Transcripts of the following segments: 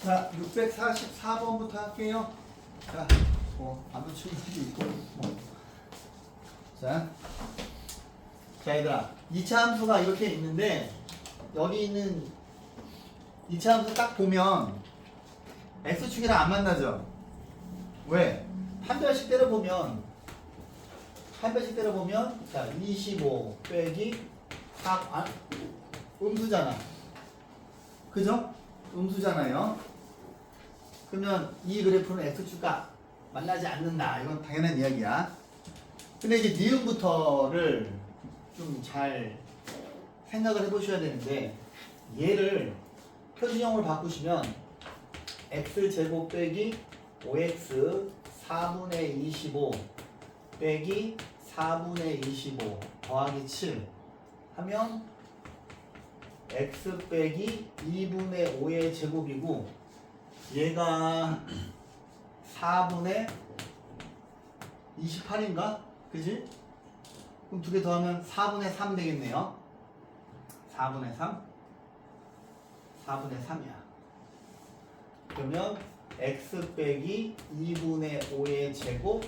자, 644번부터 할게요. 자, 안 붙인 것도 있고. 자, 얘들아, 2차 함수가 이렇게 있는데 여기 있는 2차 함수 딱 보면 x축이랑 안 만나죠? 왜? 한 별씩 때려보면 자, 25 빼기 4, 음수잖아. 그죠? 음수잖아요. 그러면 이 그래프는 x축과 만나지 않는다. 이건 당연한 이야기야. 근데 이제 니은부터를 좀 잘 생각을 해보셔야 되는데, 얘를 표준형으로 바꾸시면 x제곱 빼기 5x 4분의 25 빼기 4분의 25 더하기 7 하면 x 빼기 2분의 5의 제곱이고, 얘가 4분의 28인가? 그지? 그럼 두 개 더하면 4분의 3 되겠네요. 4분의 3? 4분의 3이야. 그러면 x 빼기 2분의 5의 제곱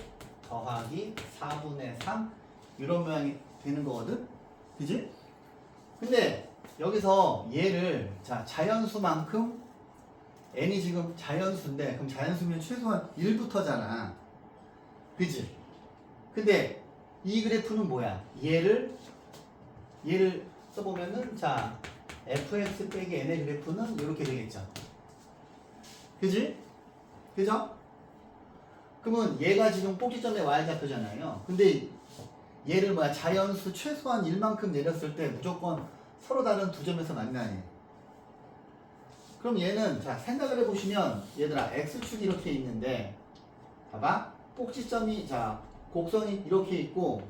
더하기 4분의 3 이런 모양이 되는 거거든? 그지? 근데 여기서 얘를 자 자연수만큼 n이 지금 자연수인데, 그럼 자연수면 최소한 1부터잖아. 그지? 근데 이 그래프는 뭐야? 얘를 써보면은 자 fx 빼기 n의 그래프는 이렇게 되겠죠. 그지? 그죠? 그러면 얘가 지금 꼭지점에 y좌표잖아요. 근데 얘를 뭐야? 자연수 최소한 1만큼 내렸을 때 무조건 서로 다른 두 점에서 만나네. 그럼 얘는 자 생각을 해보시면 얘들아 x축이 이렇게 있는데 봐봐 꼭지점이 자 곡선이 이렇게 있고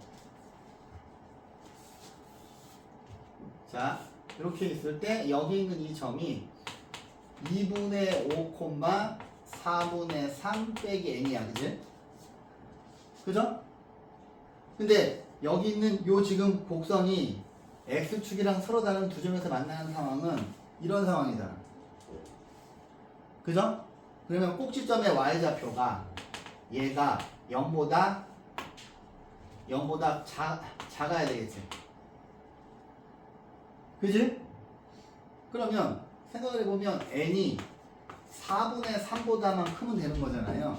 자 이렇게 있을 때 여기 있는 이 점이 2분의 5, 4분의 3 빼기 n이야. 그지? 그죠? 근데 여기 있는 요 지금 곡선이 x축이랑 서로 다른 두 점에서 만나는 상황은 이런 상황이잖아. 그죠? 그러면 꼭지점의 y좌표가 얘가 0보다 작아야 되겠지. 그지? 그러면 생각을 해보면 n이 4분의 3보다만 크면 되는 거잖아요.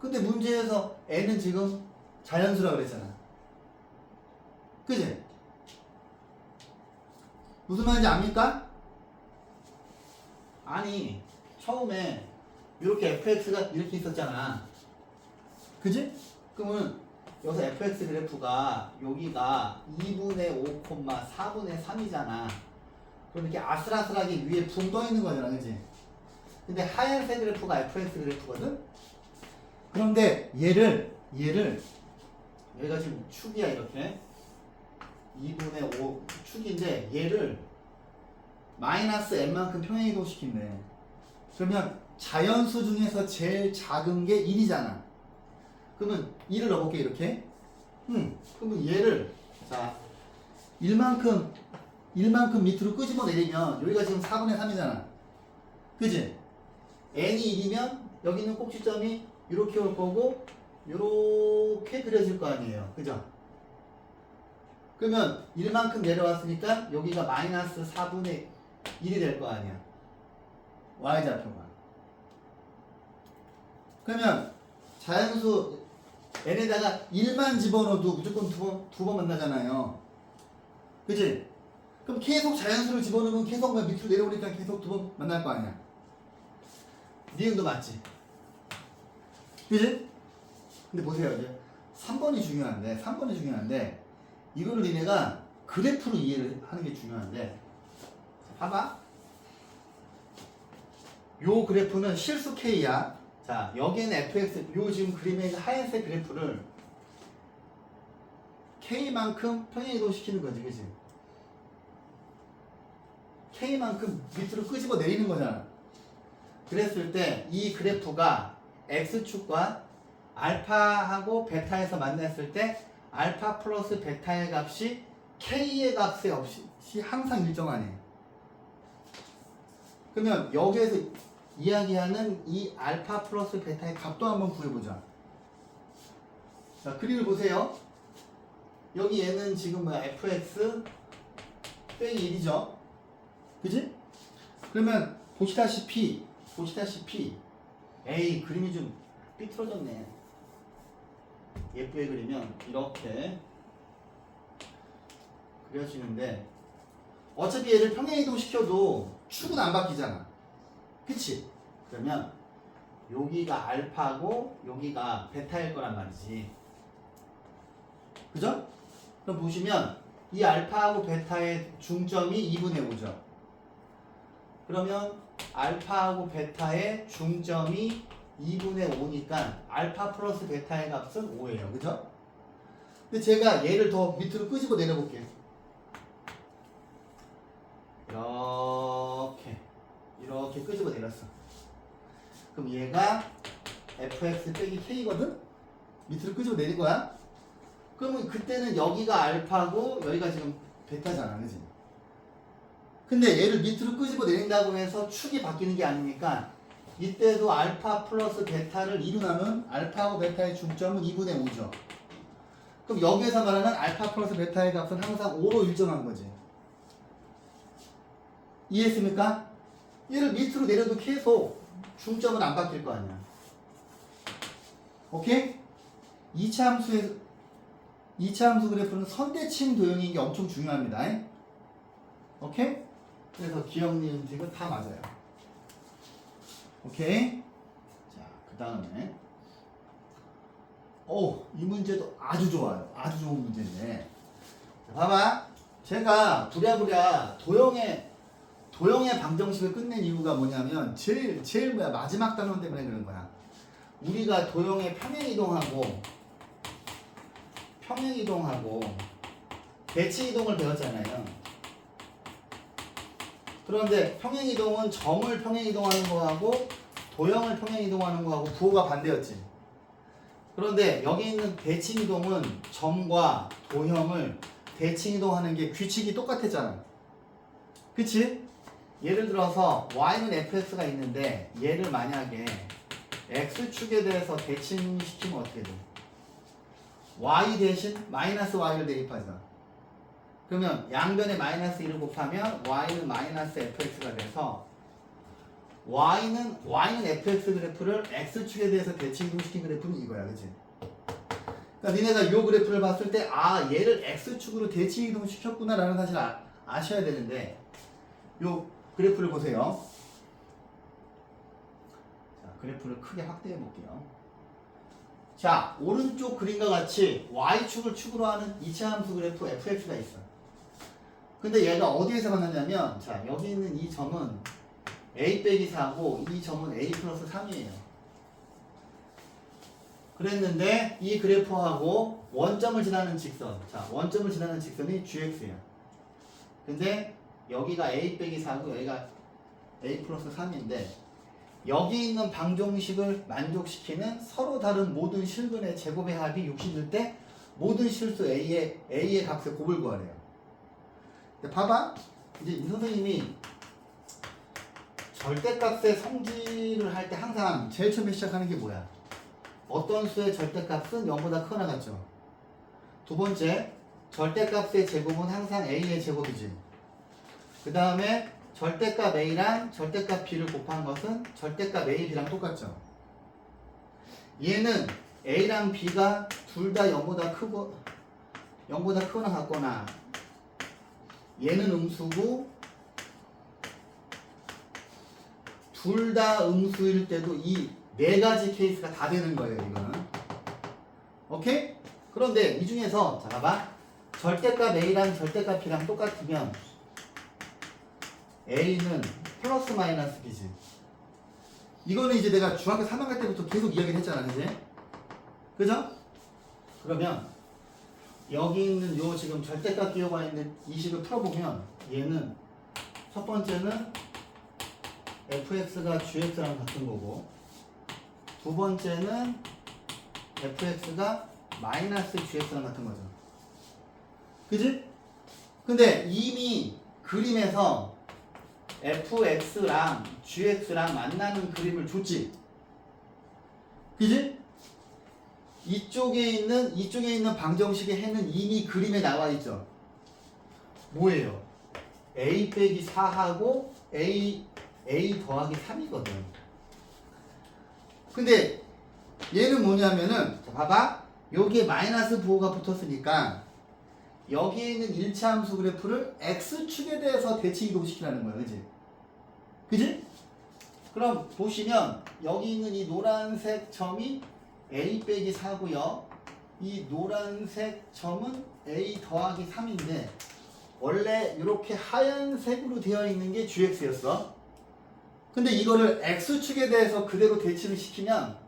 근데 문제에서 n은 지금 자연수라고 그랬잖아. 그지? 무슨 말인지 압니까? 아니 처음에 이렇게 fx가 이렇게 있었잖아. 그지? 그러면 여기서 fx 그래프가 여기가 2분의 5, 4분의 3이잖아. 그럼 이렇게 아슬아슬하게 위에 붕 떠 있는 거잖아. 그지? 근데 하얀색 그래프가 fx 그래프거든? 그런데 얘를 얘가 지금 축이야. 이렇게 2분의 5 축인데 얘를 마이너스 n만큼 평행이동시킨대. 그러면 자연수 중에서 제일 작은 게 1이잖아. 그러면 1을 넣어볼게. 이렇게. 그러면 얘를 자 1만큼 밑으로 끄집어 내리면 여기가 지금 4분의 3이잖아. 그지? n이 1이면 여기 있는 꼭지점이 이렇게 올 거고 이렇게 그려질 거 아니에요. 그죠? 그러면 1만큼 내려왔으니까 여기가 마이너스 4분의 1이 될 거 아니야. y좌표가. 그러면 자연수 n에다가 1만 집어넣어도 무조건 두 번 만나잖아요. 그치? 그럼 계속 자연수를 집어넣으면 계속 밑으로 내려오니까 계속 두 번 만날 거 아니야. 니은도 맞지? 그치? 근데 보세요. 이제 3번이 중요한데 이거를 니네가 그래프로 이해를 하는 게 중요한데, 봐봐. 요 그래프는 실수 K야. 자, 여기는 fx, 요 지금 그림에 있는 하얀색 그래프를 K만큼 평행이동시키는 거지. 그치? K만큼 밑으로 끄집어 내리는 거잖아. 그랬을 때 이 그래프가 X축과 알파하고 베타에서 만났을 때 알파 플러스 베타의 값이 K의 값에 없이 항상 일정하네. 그러면 여기에서 이야기하는 이 알파 플러스 베타의 값도 한번 구해보자. 자, 그림을 보세요. 여기 얘는 지금 뭐야? fx 빼기 1이죠. 그지? 그러면 보시다시피 에이 그림이 좀 삐뚤어졌네. 예쁘게 그리면 이렇게 그려지는데 어차피 얘를 평행이동 시켜도 축은 안 바뀌잖아. 그치? 그러면 여기가 알파고 여기가 베타일 거란 말이지. 그죠? 그럼 보시면 이 알파하고 베타의 중점이 2분의 5죠. 그러면 알파하고 베타의 중점이 2분의 5니까 알파 플러스 베타의 값은 5예요. 그죠? 근데 제가 얘를 더 밑으로 끄집어 내려볼게요. 이렇게 끄집어 내렸어. 그럼 얘가 fx 빼기 k거든? 밑으로 끄집어 내린 거야. 그러면 그때는 여기가 알파고 여기가 지금 베타잖아. 그지? 근데 얘를 밑으로 끄집어 내린다고 해서 축이 바뀌는 게 아니니까 이때도 알파 플러스 베타를 2로 나눈 알파하고 베타의 중점은 2분의 5죠. 그럼 여기에서 말하는 알파 플러스 베타의 값은 항상 5로 일정한 거지. 이해했습니까? 얘를 밑으로 내려도 계속 중점은 안 바뀔 거 아니야. 오케이? 2차 함수 그래프는 선대칭 도형인 게 엄청 중요합니다. 오케이? 그래서 기억, 니은, 틱은 다 맞아요. 오케이? 자, 그 다음에 이 문제도 아주 좋아요. 아주 좋은 문제인데 자, 봐봐. 제가 부랴부랴 도형의 방정식을 끝낸 이유가 뭐냐면 제일 뭐야 마지막 단원 때문에 그런 거야. 우리가 도형의 평행이동하고 대칭이동을 배웠잖아요. 그런데 평행이동은 점을 평행이동하는 거하고 도형을 평행이동하는 거하고 부호가 반대였지. 그런데 여기 있는 대칭이동은 점과 도형을 대칭이동하는 게 규칙이 똑같았잖아. 그치? 예를 들어서 y는 fx가 있는데 얘를 만약에 x축에 대해서 대칭시키면 어떻게 돼? y 대신 마이너스 y를 대입하자. 그러면 양변에 마이너스 1을 곱하면 y는 마이너스 fx가 돼서 y는 fx 그래프를 x축에 대해서 대칭이동시킨 그래프는 이거야. 그치? 그러니까 니네가 이 그래프를 봤을 때 얘를 x축으로 대칭이동시켰구나 라는 사실을 아셔야 되는데 요 그래프를 보세요. 자, 그래프를 크게 확대해 볼게요. 자, 오른쪽 그림과 같이 y축을 축으로 하는 2차 함수 그래프 fx가 있어. 근데 얘가 어디에서 만났냐면 자, 여기 있는 이 점은 a 빼기 4고 이 점은 a 플러스 3이에요. 그랬는데 이 그래프하고 원점을 지나는 직선, 자, 원점을 지나는 직선이 gx야. 근데 여기가 a 빼기 4고 여기가 a 플러스 3인데 여기 있는 방정식을 만족시키는 서로 다른 모든 실근의 제곱의 합이 60일 때 모든 실수 a의 값의 곱을 구하래요. 근데 봐봐. 이제 이 선생님이 절대값의 성질을 할 때 항상 제일 처음에 시작하는 게 뭐야? 어떤 수의 절대값은 0보다 크거나 같죠? 두 번째, 절대값의 제곱은 항상 a의 제곱이지. 그 다음에 절대값 a랑 절대값 b를 곱한 것은 절대값 a, b랑 똑같죠. 얘는 a랑 b가 둘 다 0보다 크거나 같거나 얘는 음수고 둘 다 음수일 때도 이 네 가지 케이스가 다 되는 거예요. 이거는. 오케이? 그런데 이 중에서 자 봐봐. 절대값 a랑 절대값 b랑 똑같으면 a는 플러스 마이너스 b지. 이거는 이제 내가 중학교 3학년 때부터 계속 이야기를 했잖아. 그지? 그죠? 그러면 여기 있는 요 지금 절대값 기호가 있는 이 식을 풀어보면 얘는 첫 번째는 fx가 gx랑 같은 거고 두 번째는 fx가 마이너스 gx랑 같은 거죠. 그지? 근데 이미 그림에서 fx랑 gx랑 만나는 그림을 줬지. 그지? 이쪽에 있는 방정식의 해는 이미 그림에 나와 있죠. 뭐예요? a 빼기 4하고 a 더하기 3이거든. 근데 얘는 뭐냐면은 자, 봐봐. 여기에 마이너스 부호가 붙었으니까 여기에 있는 1차 함수 그래프를 x축에 대해서 대칭 이동시키라는 거야. 그지? 그지? 그럼 보시면 여기 있는 이 노란색 점이 a 빼기 4고요. 이 노란색 점은 a 더하기 3인데 원래 이렇게 하얀색으로 되어 있는 게 gx였어. 근데 이거를 x축에 대해서 그대로 대칭을 시키면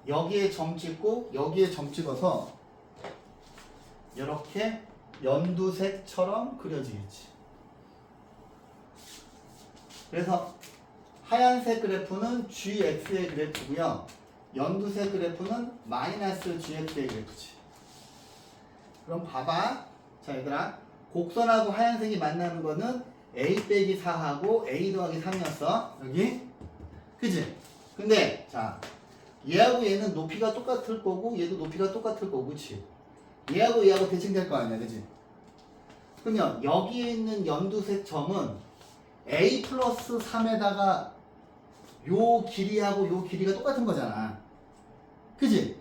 여기에 점 찍고 여기에 점 찍어서 이렇게 연두색처럼 그려지겠지. 그래서 하얀색 그래프는 gx의 그래프고요. 연두색 그래프는 마이너스 gx의 그래프지. 그럼 봐봐. 자 얘들아, 곡선하고 하얀색이 만나는 거는 a 빼기 4하고 a 더하기 3이었어. 여기. 그지? 근데 자 얘하고 얘는 높이가 똑같을 거고 얘도 높이가 똑같을 거고, 그치? 얘하고 대칭될 거 아니야, 그치? 그러면 여기에 있는 연두색 점은 a 플러스 3에다가 요 길이하고 요 길이가 똑같은 거잖아. 그치?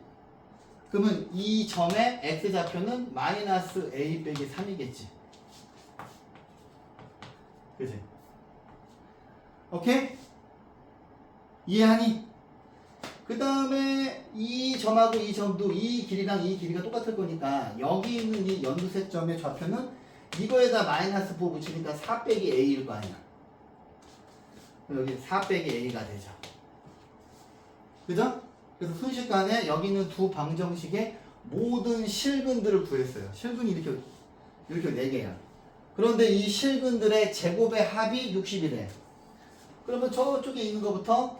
그러면 이 점의 x좌표는 마이너스 a 빼기 3이겠지. 그치? 오케이? 이해하니? 그 다음에 이 점하고 이 점도 이 길이랑 이 길이가 똑같을 거니까 여기 있는 이 연두색 점의 좌표는 이거에다 마이너스 부호 붙이니까 4 빼기 a일 거 아니야. 여기 4 빼기 a가 되죠. 그죠? 그래서 순식간에 여기 있는 두 방정식의 모든 실근들을 구했어요. 실근이 이렇게 4개야. 그런데 이 실근들의 제곱의 합이 60이래. 그러면 저쪽에 있는 것부터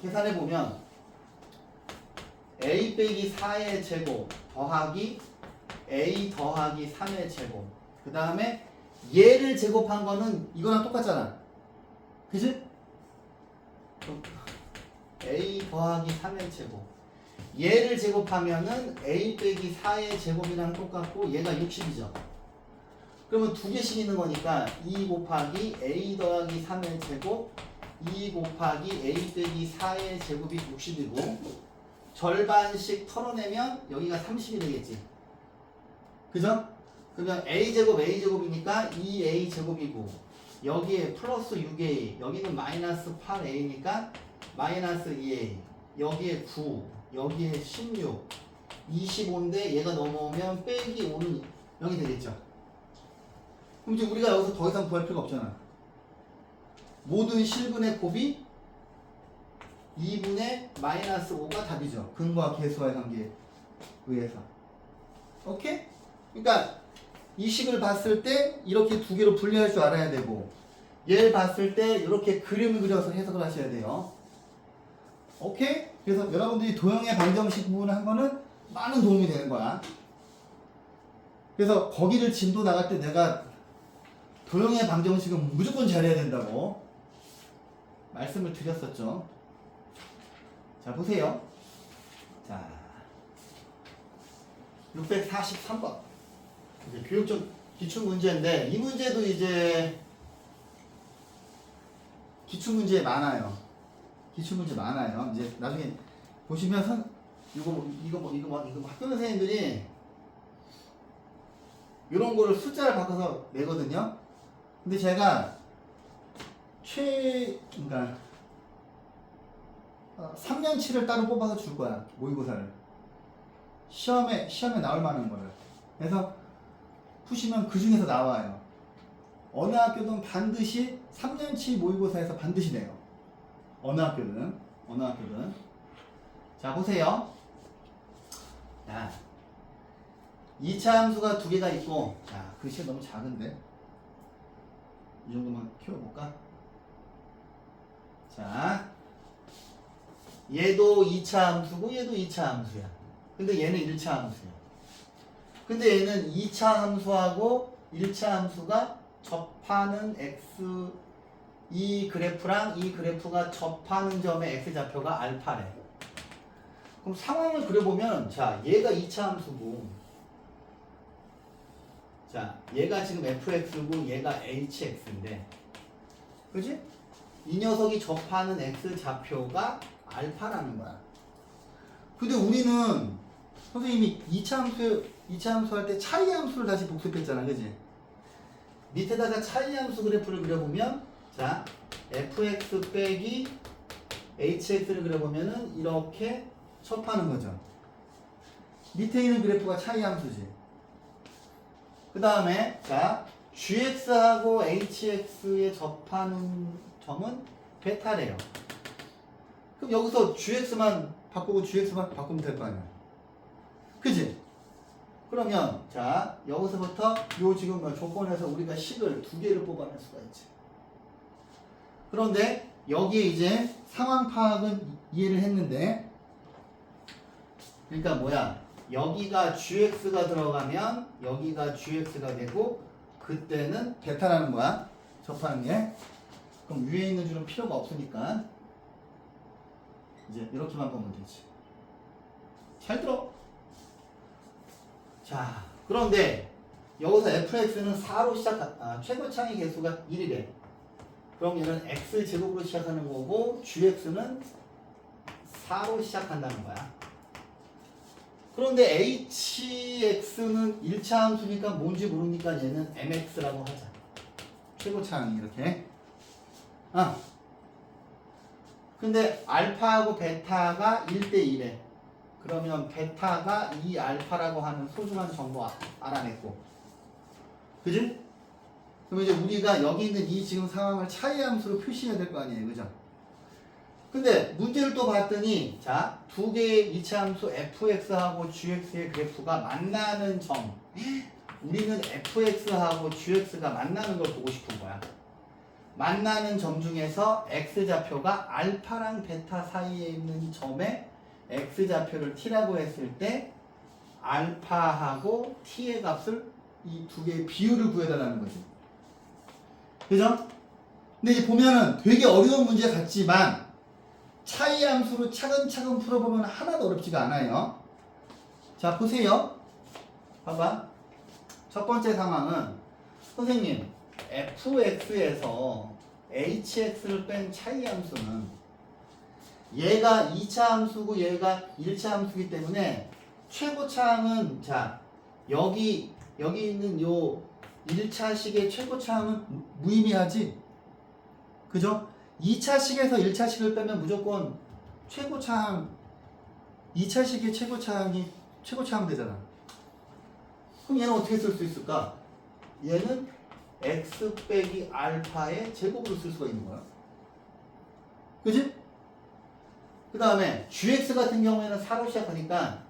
계산해보면 a 빼기 4의 제곱 더하기 a 더하기 3의 제곱, 그 다음에 얘를 제곱한 거는 이거랑 똑같잖아. 그치? a 더하기 3의 제곱, 얘를 제곱하면은 a 빼기 4의 제곱이랑 똑같고 얘가 60이죠. 그러면 두 개씩 있는 거니까 2 곱하기 a 더하기 3의 제곱 2 곱하기 a 빼기 4의 제곱이 60이고 절반씩 털어내면 여기가 30이 되겠지. 그죠? 그러면 a제곱이니까 2a제곱이고 여기에 플러스 6a, 여기는 마이너스 8a니까 마이너스 2a, 여기에 9, 여기에 16, 25인데 얘가 넘어오면 빼기 5는 0이 되겠죠. 그럼 이제 우리가 여기서 더 이상 구할 필요가 없잖아. 모든 실근의 곱이 2분의 마이너스 5가 답이죠. 근과 계수와의 관계에 의해서. 오케이? 그러니까 이 식을 봤을 때 이렇게 두 개로 분리할 줄 알아야 되고, 얘를 봤을 때 이렇게 그림을 그려서 해석을 하셔야 돼요. 오케이? 그래서 여러분들이 도형의 방정식 부분을 한 거는 많은 도움이 되는 거야. 그래서 거기를 진도 나갈 때 내가 도형의 방정식은 무조건 잘해야 된다고 말씀을 드렸었죠. 자, 보세요. 자, 643번. 이제 교육적 기출문제인데, 이 문제도 이제 기출문제 많아요. 기출문제 많아요. 이제 나중에 보시면 이거 학교 선생님들이 이런 거를 숫자를 바꿔서 내거든요. 근데 제가 그러니까 3년치를 따로 뽑아서 줄 거야. 모의고사를. 시험에 나올 만한 거를. 그래서 푸시면 그 중에서 나와요. 어느 학교든 반드시 3년치 모의고사에서 반드시 내요. 어느 학교든. 자, 보세요. 자, 2차 함수가 두 개가 있고, 자, 글씨가 너무 작은데. 이 정도만 키워볼까? 자, 얘도 2차 함수고 얘도 2차 함수야. 근데 얘는 1차 함수야. 근데 얘는 2차 함수하고 1차 함수가 접하는 x 이 그래프랑 이 그래프가 접하는 점의 x좌표가 알파래. 그럼 상황을 그려보면 자 얘가 2차 함수고 자 얘가 지금 fx고 얘가 hx인데 그지? 이 녀석이 접하는 x좌표가 알파라는 거야. 근데 우리는 선생님이 2차 함수 할 때 차이 함수를 다시 복습했잖아. 그지? 밑에다가 차이 함수 그래프를 그려보면 자 fx 빼기 hx를 그려보면은 이렇게 접하는 거죠. 밑에 있는 그래프가 차이 함수지. 그 다음에 자 gx하고 hx에 접하는 점은 베타래요. 그럼 여기서 gx만 바꾸고 gx만 바꾸면 될 거 아니야. 그지? 그러면 자 여기서부터 요 지금 조건에서 우리가 식을 두 개를 뽑아낼 수가 있지. 그런데 여기에 이제 상황 파악은 이해를 했는데 그러니까 뭐야 여기가 gx가 들어가면 여기가 gx가 되고 그때는 베타라는 거야. 접하는 게. 그럼 위에 있는 줄은 필요가 없으니까 이제 이렇게만 보면 되지. 잘 들어. 자 그런데 여기서 fx는 4로 최고차의 개수가 1이래. 그럼 얘는 x제곱으로 시작하는 거고 gx는 4로 시작한다는 거야. 그런데 hx는 1차 함수니까 뭔지 모르니까 얘는 mx라고 하자. 최고차항이 이렇게. 근데 알파하고 베타가 1대1에 그러면 베타가 이 알파라고 하는 소중한 정보 알아냈고 그지? 그럼 이제 우리가 여기 있는 이 지금 상황을 차이 함수로 표시해야 될 거 아니에요. 그죠? 근데 문제를 또 봤더니 자, 두 개의 2차 함수 fx하고 gx의 그래프가 만나는 점 우리는 fx하고 gx가 만나는 걸 보고 싶은 거야. 만나는 점 중에서 x좌표가 알파랑 베타 사이에 있는 점에 x좌표를 t라고 했을 때 알파하고 t의 값을 이 두 개의 비율을 구해달라는 거지. 그죠? 근데 이제 보면은 되게 어려운 문제 같지만 차이 함수로 차근차근 풀어보면 하나도 어렵지가 않아요. 자 보세요. 봐봐. 첫 번째 상황은 선생님 fx에서 hx를 뺀 차이 함수는 얘가 2차 함수고 얘가 1차 함수이기 때문에 최고차항은 자 여기 있는 요 1차식의 최고차항은 무의미하지. 그죠? 2차식에서 1차식을 빼면 무조건 최고차항 2차식의 최고차항이 최고차항 되잖아. 그럼 얘는 어떻게 쓸 수 있을까? 얘는 x 빼기 알파의 제곱으로 쓸 수가 있는 거야. 그지? 그 다음에 gx 같은 경우에는 4로 시작하니까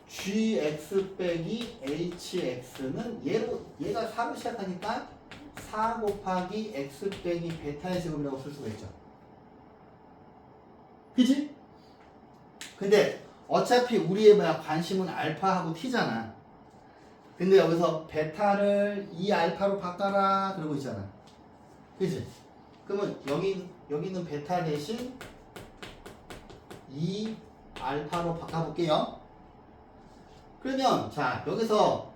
gx 빼기 hx는 얘가 4로 시작하니까 4 곱하기 x 빼기 베타의 제곱이라고 쓸 수가 있죠. 그지? 근데 어차피 우리의 관심은 알파하고 t잖아. 근데 여기서 베타를 이 알파로 바꿔라 그러고 있잖아. 그치? 그러면 여기 있는 베타 대신 이 알파로 바꿔볼게요. 그러면 자 여기서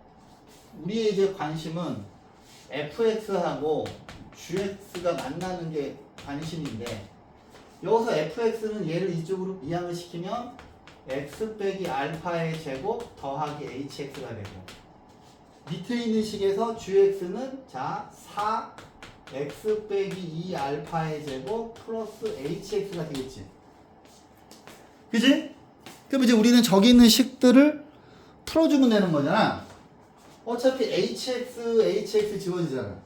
우리의 이제 관심은 fx하고 gx가 만나는 게 관심인데 여기서 fx는 얘를 이쪽으로 이항을 시키면 x 빼기 알파의 제곱 더하기 hx가 되고 밑에 있는 식에서 gx는 자 4 x 빼기 2 알파의 제곱 플러스 hx가 되겠지. 그지? 그럼 이제 우리는 저기 있는 식들을 풀어주면 되는 거잖아. 어차피 hx 지워지잖아.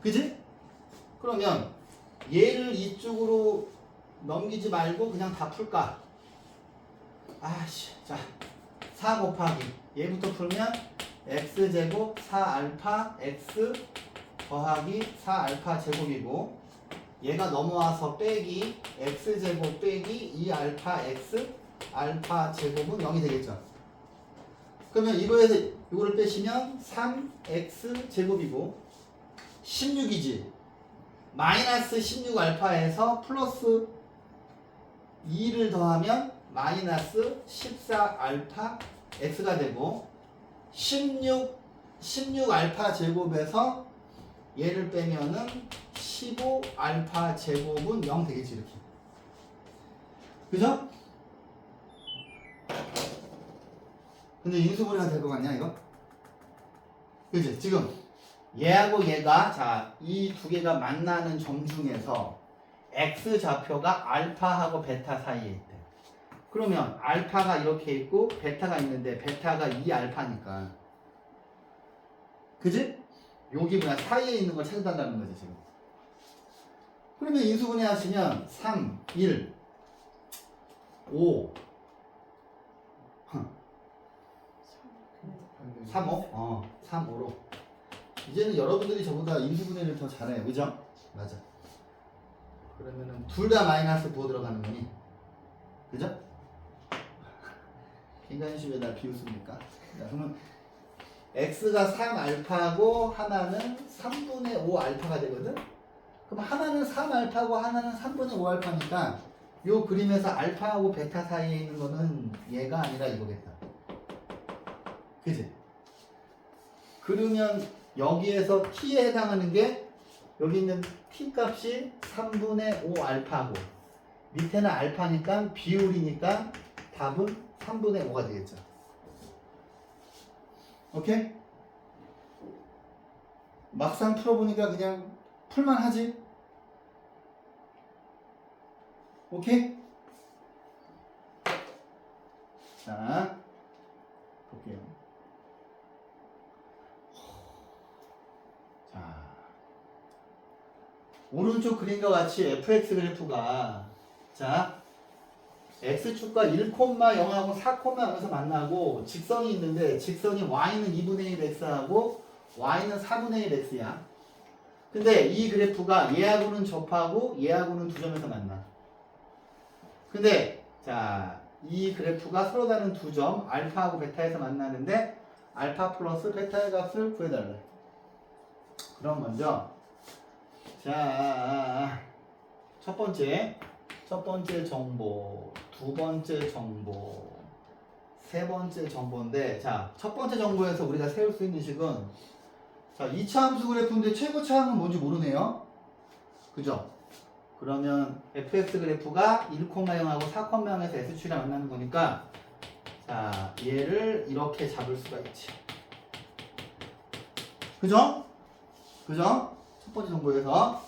그지? 그러면 얘를 이쪽으로 넘기지 말고 그냥 다 풀까? 자 4 곱하기 얘부터 풀면 x제곱 4알파 x 더하기 4알파 제곱이고 얘가 넘어와서 빼기 x제곱 빼기 2알파 x 알파 제곱은 0이 되겠죠. 그러면 이거에서 이거를 빼시면 3x 제곱이고 16이지. 마이너스 16 알파에서 플러스 2를 더하면 마이너스 14 알파 x가 되고 16 알파 제곱에서 얘를 빼면은 15 알파 제곱은 0 되겠지 이렇게. 그죠? 근데 인수분해가 될 것 같냐 이거? 그지? 지금 얘하고 얘가 자 이 두 개가 만나는 점 중에서 x 좌표가 알파하고 베타 사이에 있대. 그러면 알파가 이렇게 있고 베타가 있는데 베타가 2알파니까 그지? 여기 뭐야 사이에 있는 걸 찾아달라는 거지 지금. 그러면 인수분해 하시면 3, 1, 5 3, 5? 3, 5로 이제는 여러분들이 저보다 인수분해를 더 잘해요. 그죠? 맞아. 그러면은 둘 다 마이너스 부호 들어가는 거니? 그죠? 인간식 왜 날 비웃습니까? 자, 그러면 x가 3알파고 하나는 3분의 5알파가 되거든? 그럼 하나는 3알파고 하나는 3분의 5알파니까 요 그림에서 알파하고 베타 사이에 있는 거는 얘가 아니라 이거겠다. 그치? 그러면 여기에서 t에 해당하는 게 여기 있는 t 값이 3분의 5알파고 밑에는 알파니까 비율이니까 답은 3분의 5가 되겠죠. 오케이? 막상 풀어보니까 그냥 풀만하지? 오케이? 자, 볼게요. 자, 오른쪽 그림과 같이 fx 그래프가 자 x축과 1,0하고 4,0에서 만나고 직선이 있는데 직선이 y는 2분의 1x하고 y는 4분의 1x야. 근데 이 그래프가 얘하고는 접하고 얘하고는 두 점에서 만나. 근데 자 이 그래프가 서로 다른 두 점 알파하고 베타에서 만나는데 알파 플러스 베타의 값을 구해달래. 그럼 먼저 자 첫 번째 정보, 두 번째 정보, 세 번째 정보인데 자 첫 번째 정보에서 우리가 세울 수 있는 식은 자 2차 함수 그래프인데 최고차항은 뭔지 모르네요. 그죠? 그러면 fx 그래프가 1,0하고 4,0에서 s축이랑 만나는 거니까 자 얘를 이렇게 잡을 수가 있지. 그죠? 그죠? 첫 번째 정보에서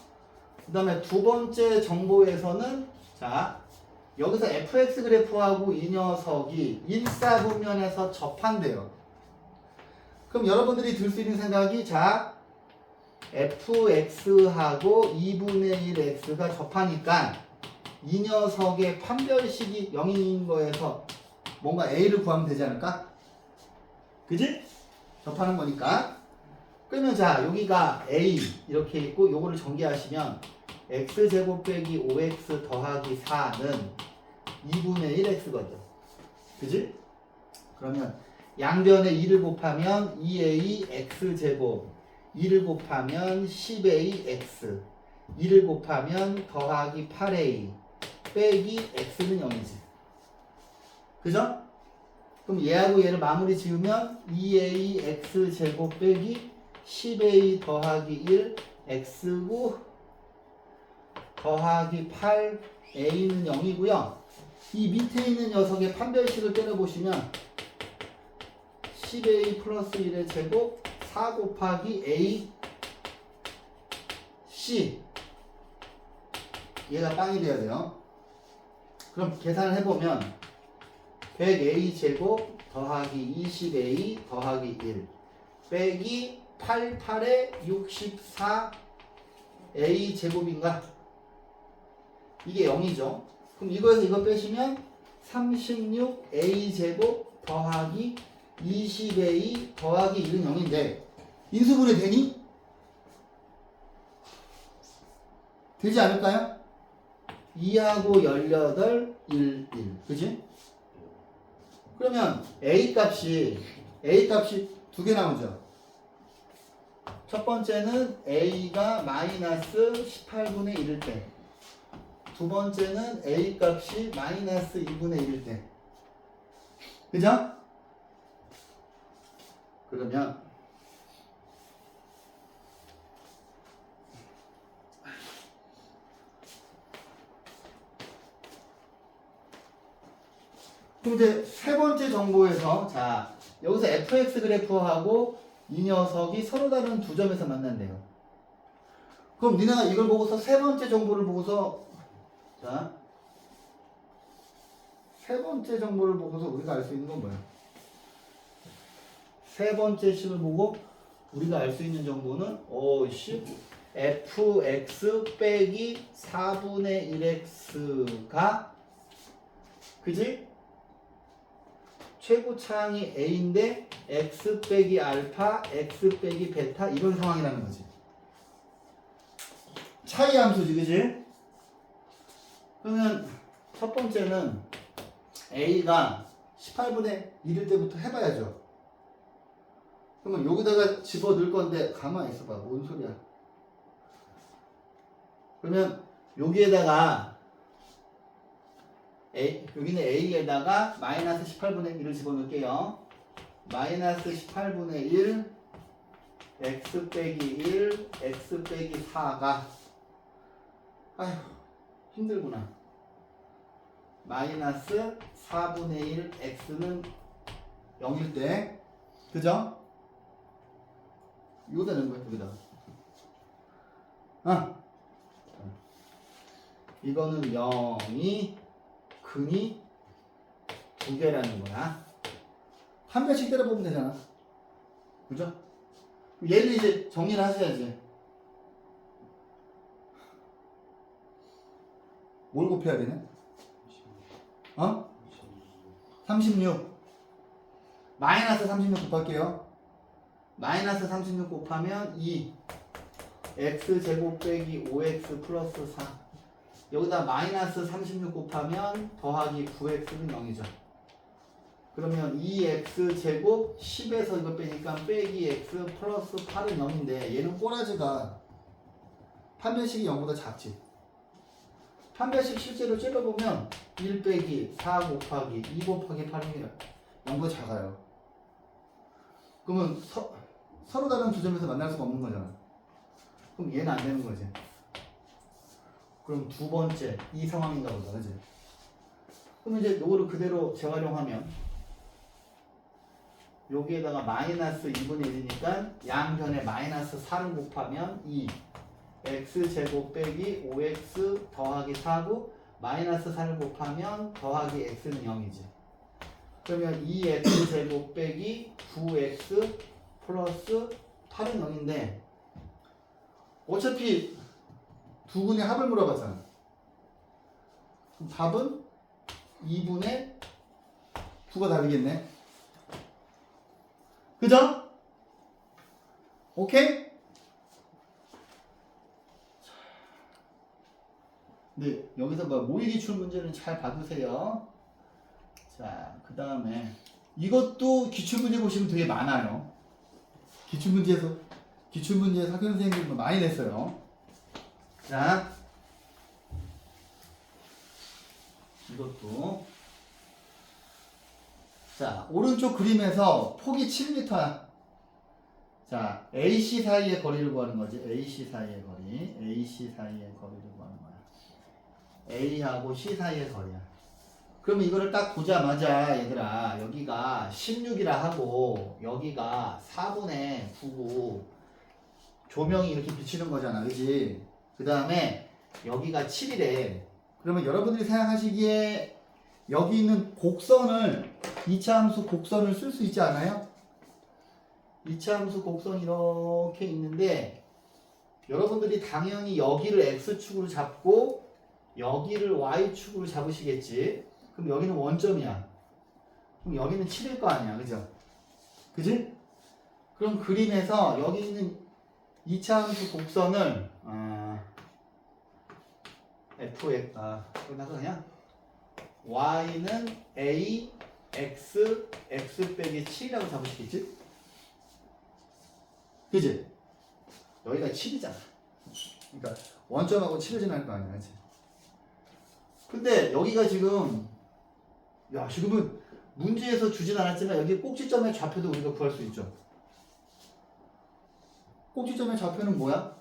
그 다음에 두 번째 정보에서는 자 여기서 fx 그래프하고 이 녀석이 일사분면에서 접한대요. 그럼 여러분들이 들 수 있는 생각이 자 fx하고 2분의 1x가 접하니까 이 녀석의 판별식이 0인 거에서 뭔가 a를 구하면 되지 않을까? 그지? 접하는 거니까. 그러면 자 여기가 a 이렇게 있고 요거를 전개하시면 x제곱 빼기 5x 더하기 4는 2분의 1x거든. 그지? 그러면 양변에 2를 곱하면 2a x제곱 2를 곱하면 10ax 2를 곱하면 더하기 8a 빼기 x는 0이지. 그죠? 그럼 얘하고 얘를 마무리 지으면 2a x제곱 빼기 10a 더하기 1 x고 더하기 8a는 0이고요. 이 밑에 있는 녀석의 판별식을 때려보시면 10a 플러스 1의 제곱 4 곱하기 a c 얘가 빵이 돼야 돼요. 그럼 계산을 해보면 100a 제곱 더하기 20a 더하기 1 빼기 88에 64 a 제곱인가? 이게 0이죠. 그럼 이거에서 이거 빼시면 36 a 제곱 더하기 20a 더하기 1은 0인데 인수분해 되니? 되지 않을까요? 2하고 18, 1, 1 그지? 그러면 a 값이 A 값이 두 개 나오죠. 첫 번째는 A가 마이너스 18분의 1일 때, 두 번째는 A 값이 마이너스 2분의 1일 때. 그죠? 그러면 그럼 이제 세 번째 정보에서 자 여기서 fx 그래프하고 이 녀석이 서로 다른 두 점에서 만난대요. 그럼 니네가 이걸 보고서 세 번째 정보를 보고서 자 세 번째 정보를 보고서 우리가 알 수 있는 건 뭐야? 세 번째 식을 보고 우리가 알 수 있는 정보는 fx 빼기 4분의 1x가 그지? 최고차항이 a인데 x 빼기 알파, x 빼기 베타 이런 상황이라는 거지. 차이 함수지, 그지? 그러면 첫 번째는 a가 18분의 1일 때부터 해봐야죠. 그러면 여기다가 집어 넣을 건데 가만히 있어봐. 뭔 소리야? 그러면 여기에다가 여기는 a에다가 마이너스 18분의 1을 집어넣을게요. 마이너스 18분의 1 x 빼기 1 x 빼기 4가 아휴 힘들구나. 마이너스 4분의 1 x는 0일 때 그죠? 여기다 넣은 거야 여기다. 이거는 0이 근이 두 개라는 거야. 한 배씩 때려보면 되잖아. 그죠? 얘를 이제 정리를 하셔야지. 뭘 곱해야 되냐? 36. 마이너스 36 곱할게요. 마이너스 36 곱하면 2. x제곱 빼기 5x 플러스 4. 여기다 마이너스 36 곱하면 더하기 9x는 0이죠. 그러면 2x제곱 10에서 이거 빼니까 빼기 x 플러스 8은 0인데 얘는 꼬라지가 판별식이 0보다 작지. 판별식 실제로 찔러보면 1 빼기 4 곱하기 2 곱하기 8이 0보다 작아요. 그러면 서로 다른 두 점에서 만날 수가 없는 거잖아. 그럼 얘는 안 되는 거지. 그럼 두 번째 이 상황인가 보다. 그지? 그럼 이제 요거를 그대로 재활용하면 여기에다가 마이너스 2분의 1이니까 양변에 마이너스 4를 곱하면 2 x제곱 빼기 5x 더하기 4고 마이너스 4를 곱하면 더하기 x는 0이지. 그러면 2x제곱 빼기 9x 플러스 8은 0인데 어차피 두 분의 합을 물어봤잖아. 그럼 답은 2분의 9가 답이겠네. 그죠? 오케이? 네, 여기서 모의기출 문제는 잘 봐두세요. 자, 그 다음에 이것도 기출문제 보시면 되게 많아요. 기출문제에서 학교 선생님들 많이 냈어요. 자, 이것도 자 오른쪽 그림에서 폭이 7m야. 자, AC 사이의 거리를 구하는 거지. AC 사이의 거리, AC 사이의 거리를 구하는 거야. A하고 C 사이의 거리야. 그러면 이거를 딱 보자마자 얘들아 여기가 16이라 하고 여기가 4분의 9고 조명이 이렇게 비치는 거잖아. 그지? 그 다음에 여기가 7이래. 그러면 여러분들이 생각하시기에 여기 있는 곡선을 2차 함수 곡선을 쓸 수 있지 않아요? 2차 함수 곡선이 이렇게 있는데 여러분들이 당연히 여기를 x축으로 잡고 여기를 y축으로 잡으시겠지. 그럼 여기는 원점이야. 그럼 여기는 7일 거 아니야. 그죠? 그지? 그럼 그림에서 여기 있는 2차 함수 곡선을 fx 끝나서 그냥 y는 a x 빼기 7이라고 잡으시겠지? 그지? 여기가 7이잖아. 그러니까 원점하고 7을 지날 거 아니야, 그치? 근데 여기가 지금 지금은 문제에서 주진 않았지만 여기 꼭지점의 좌표도 우리가 구할 수 있죠. 꼭지점의 좌표는 뭐야?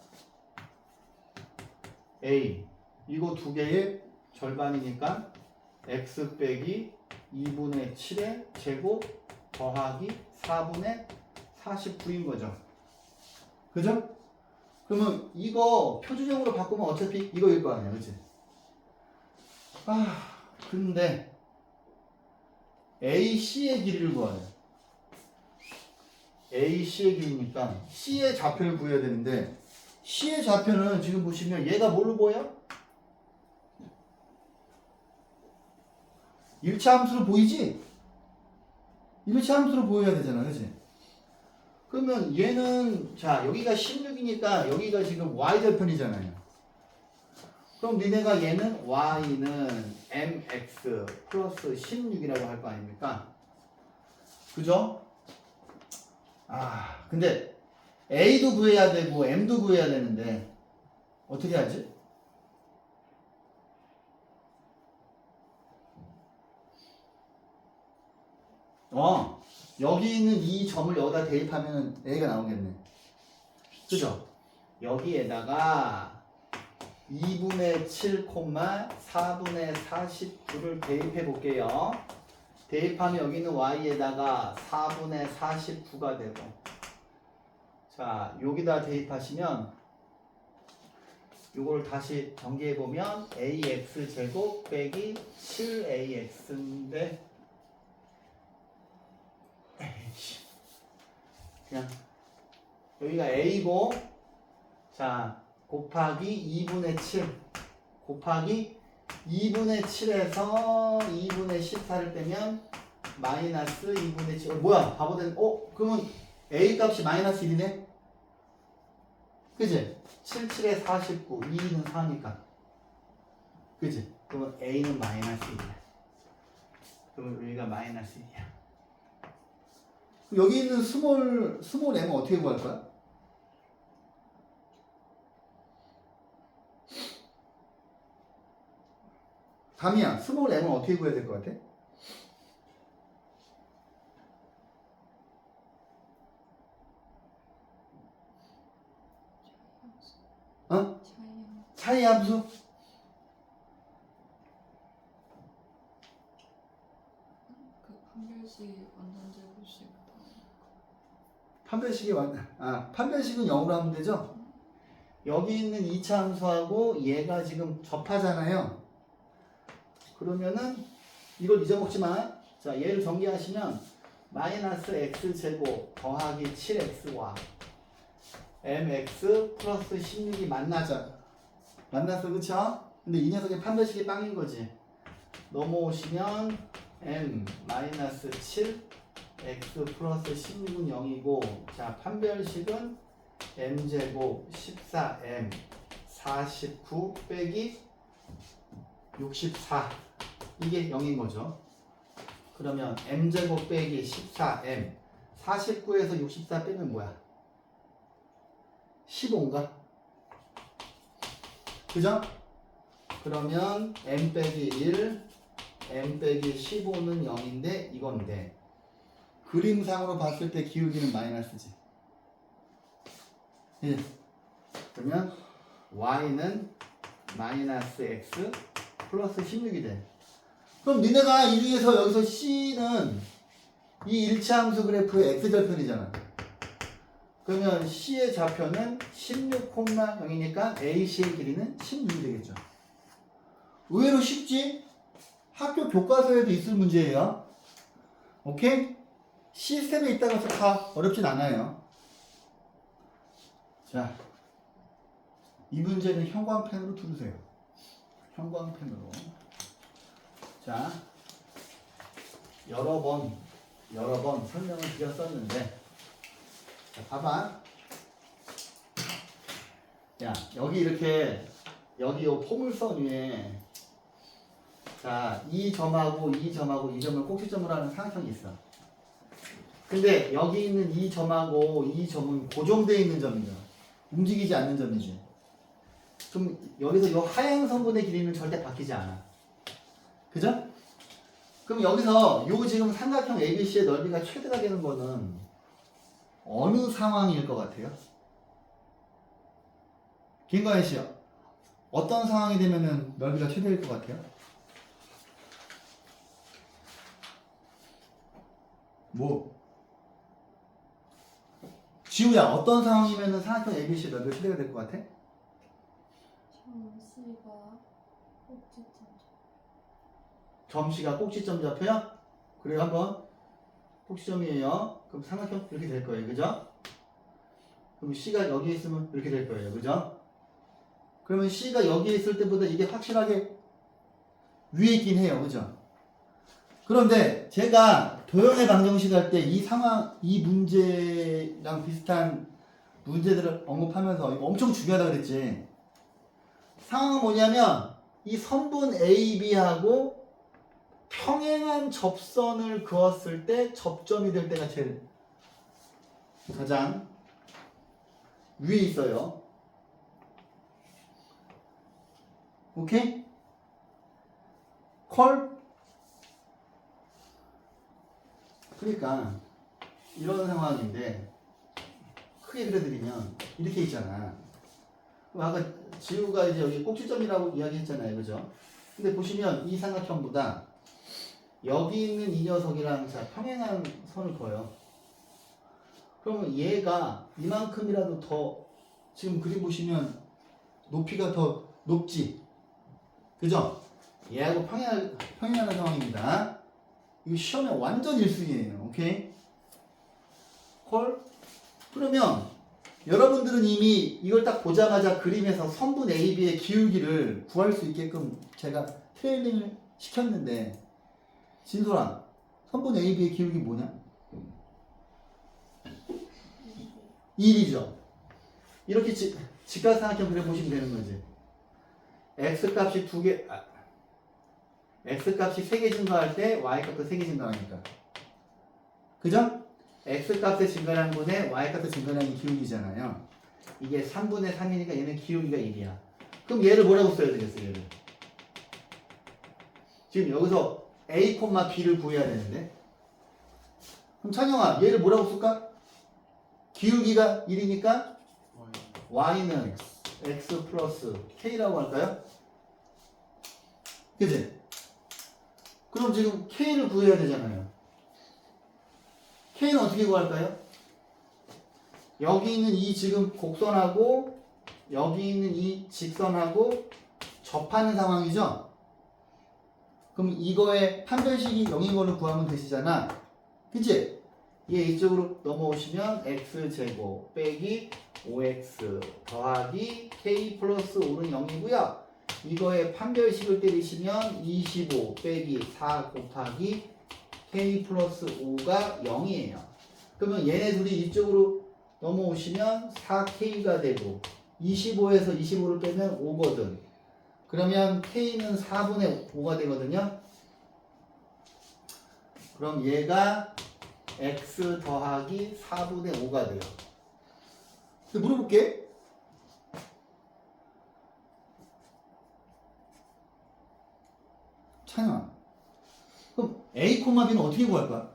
A. 이거 두 개의 절반이니까 x 빼기 2분의 7의 제곱 더하기 4분의 49인 거죠. 그죠? 그러면 이거 표준형으로 바꾸면 어차피 이거일 거 아니야, 그치? 근데 AC의 길이를 구하래. AC의 길이니까 C의 좌표를 구해야 되는데 C의 좌표는 지금 보시면 얘가 뭘로 보여? 일차 함수로 보이지? 일차 함수로 보여야 되잖아, 그치? 그러면 얘는 자 여기가 16이니까 여기가 지금 y절편이잖아요. 그럼 니네가 얘는 y는 mx 플러스 16이라고 할 거 아닙니까? 그죠? 근데 a도 구해야 되고 m도 구해야 되는데 어떻게 하지? 여기 있는 이 점을 여기다 대입하면 a가 나오겠네. 그죠? 여기에다가 2분의 7, 4분의 49를 대입해 볼게요. 대입하면 여기는 y에다가 4분의 49가 되고, 자 여기다 대입하시면 이걸 다시 전개해 보면 ax 제곱 빼기 7ax인데 그냥 여기가 a고, 자 곱하기 2분의 7 곱하기 2분의 7에서 2분의 14를 빼면 마이너스 2분의 7. 뭐야 바보된. 그러면 a 값이 마이너스 1이네. 그지? 7, 7에 49 2는 4니까. 그지? 그러면 a는 마이너스 1이야. 그러면 여기가 마이너스 1이야. 여기 있는 스몰 m은 어떻게 구할 거야? 담이야, 스몰 m은 어떻게 구해야 될 것 같아? 차이 함수? 판별식 완전 제곱식 판별식은 0으로 하면 되죠? 여기 있는 2차 함수하고 얘가 지금 접하잖아요. 그러면은 이걸 잊어먹지 마. 자, 얘를 전개하시면 마이너스 x제곱 더하기 7x와 mx 플러스 16이 만나죠. 만났어, 그쵸? 근데 이 녀석의 판별식이 빵인 거지. 넘어오시면 m 마이너스 7 x 플러스 16은 0이고, 자 판별식은 m제곱 14m 49 빼기 64 이게 0인 거죠. 그러면 m제곱 빼기 14m 49에서 64 빼면 뭐야? 15인가? 그죠? 그러면 m 빼기 1 m 빼기 15는 0인데 이건데 그림상으로 봤을 때 기울기는 마이너스지. 예. 그러면 y는 마이너스 x 플러스 16이 돼. 그럼 니네가 이 중에서 여기서 c는 이 일차함수 그래프의 x절편이잖아. 그러면 c의 좌표는 16,0이니까 ac의 길이는 16이 되겠죠. 의외로 쉽지? 학교 교과서에도 있을 문제예요. 오케이? 시스템에 있다고 해서 다 어렵진 않아요. 자, 이 문제는 형광펜으로 두르세요. 형광펜으로. 자, 여러 번 설명을 드렸었는데, 자, 봐봐. 야, 여기 이렇게, 여기 요 포물선 위에 자, 이 점하고 이 점하고 이 점을 꼭지점으로 하는 삼각형이 있어. 근데 여기 있는 이 점하고 이 점은 고정되어 있는 점이죠. 움직이지 않는 점이지. 그럼 여기서 이 하얀 선분의 길이는 절대 바뀌지 않아. 그죠? 그럼 여기서 요 지금 삼각형 ABC의 넓이가 최대가 되는 거는 어느 상황일 것 같아요? 김가희 씨요. 어떤 상황이 되면은 넓이가 최대일 것 같아요? 뭐? 지우야, 어떤 상황이면은 삼각형 ABC 넓이가 최대가 될 것 같아? 점C가 꼭지점 잡혀요? 그래요, 한번 꼭지점이에요. 그럼 삼각형 이렇게 될 거예요, 그죠? 그럼 C가 여기에 있으면 이렇게 될 거예요, 그죠? 그러면 C가 여기에 있을 때보다 이게 확실하게 위에 있긴 해요, 그죠? 그런데 제가 도형의 방정식 할 때 이 상황, 이 문제랑 비슷한 문제들을 언급하면서 이거 엄청 중요하다 그랬지. 상황은 뭐냐면 이 선분 AB하고 평행한 접선을 그었을 때 접점이 될 때가 제일 가장 위에 있어요. 오케이? 콜? 그러니까 이런 상황인데 크게 그려드리면 이렇게 있잖아. 그럼 아까 지우가 이제 여기 꼭지점이라고 이야기했잖아요, 그죠? 근데 보시면 이 삼각형보다 여기 있는 이 녀석이랑 자 평행한 선을 그어요. 그러면 얘가 이만큼이라도 더 지금 그림 보시면 높이가 더 높지, 그죠? 얘하고 평행하는 상황입니다. 이거 시험에 완전 1순위예요. 오케이? 콜? 그러면 여러분들은 이미 이걸 딱 보자마자 그림에서 선분 AB의 기울기를 구할 수 있게끔 제가 트레이닝을 시켰는데 진솔아, 선분 AB의 기울기 뭐냐? 1이죠. 이렇게 직각삼각형 그려보시면 되는 거지. X값이 X값이 3개 증가할 때 Y값도 3개 증가하니까. 그죠? X값의 증가량분의 Y값의 증가량이 기울기잖아요. 이게 3분의 3이니까 얘는 기울기가 1이야. 그럼 얘를 뭐라고 써야 되겠어요, 얘를? 지금 여기서 A, B를 구해야 되는데. 그럼 찬영아, 얘를 뭐라고 쓸까? 기울기가 1이니까 Y는 X 플러스 K라고 할까요? 그치? 그럼 지금 K를 구해야 되잖아요. K는 어떻게 구할까요? 여기 있는 이 지금 곡선하고 여기 있는 이 직선하고 접하는 상황이죠? 그럼 이거의 판별식이 0인 걸로 구하면 되시잖아. 그치? 얘 이쪽으로 넘어오시면 x제곱 빼기 5x 더하기 k 플러스 5는 0이고요. 이거의 판별식을 때리시면 25 빼기 4 곱하기 k 플러스 5가 0이에요. 그러면 얘네 둘이 이쪽으로 넘어오시면 4k가 되고 25에서 25를 빼면 5거든. 그러면 k는 4분의 5가 되거든요. 그럼 얘가 x 더하기 4분의 5가 돼요. 근데 물어볼게. 찬영아, 그럼 A, B는 어떻게 구할 거야?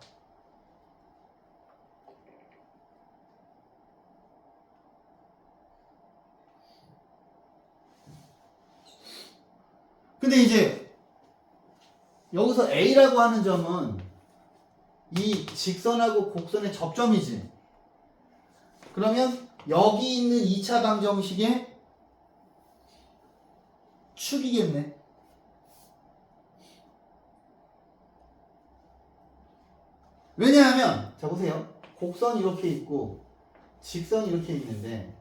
근데 이제 여기서 A라고 하는 점은 이 직선하고 곡선의 접점이지. 그러면 여기 있는 2차 방정식의 축이겠네. 왜냐하면 자 보세요. 곡선 이렇게 있고 직선 이렇게 있는데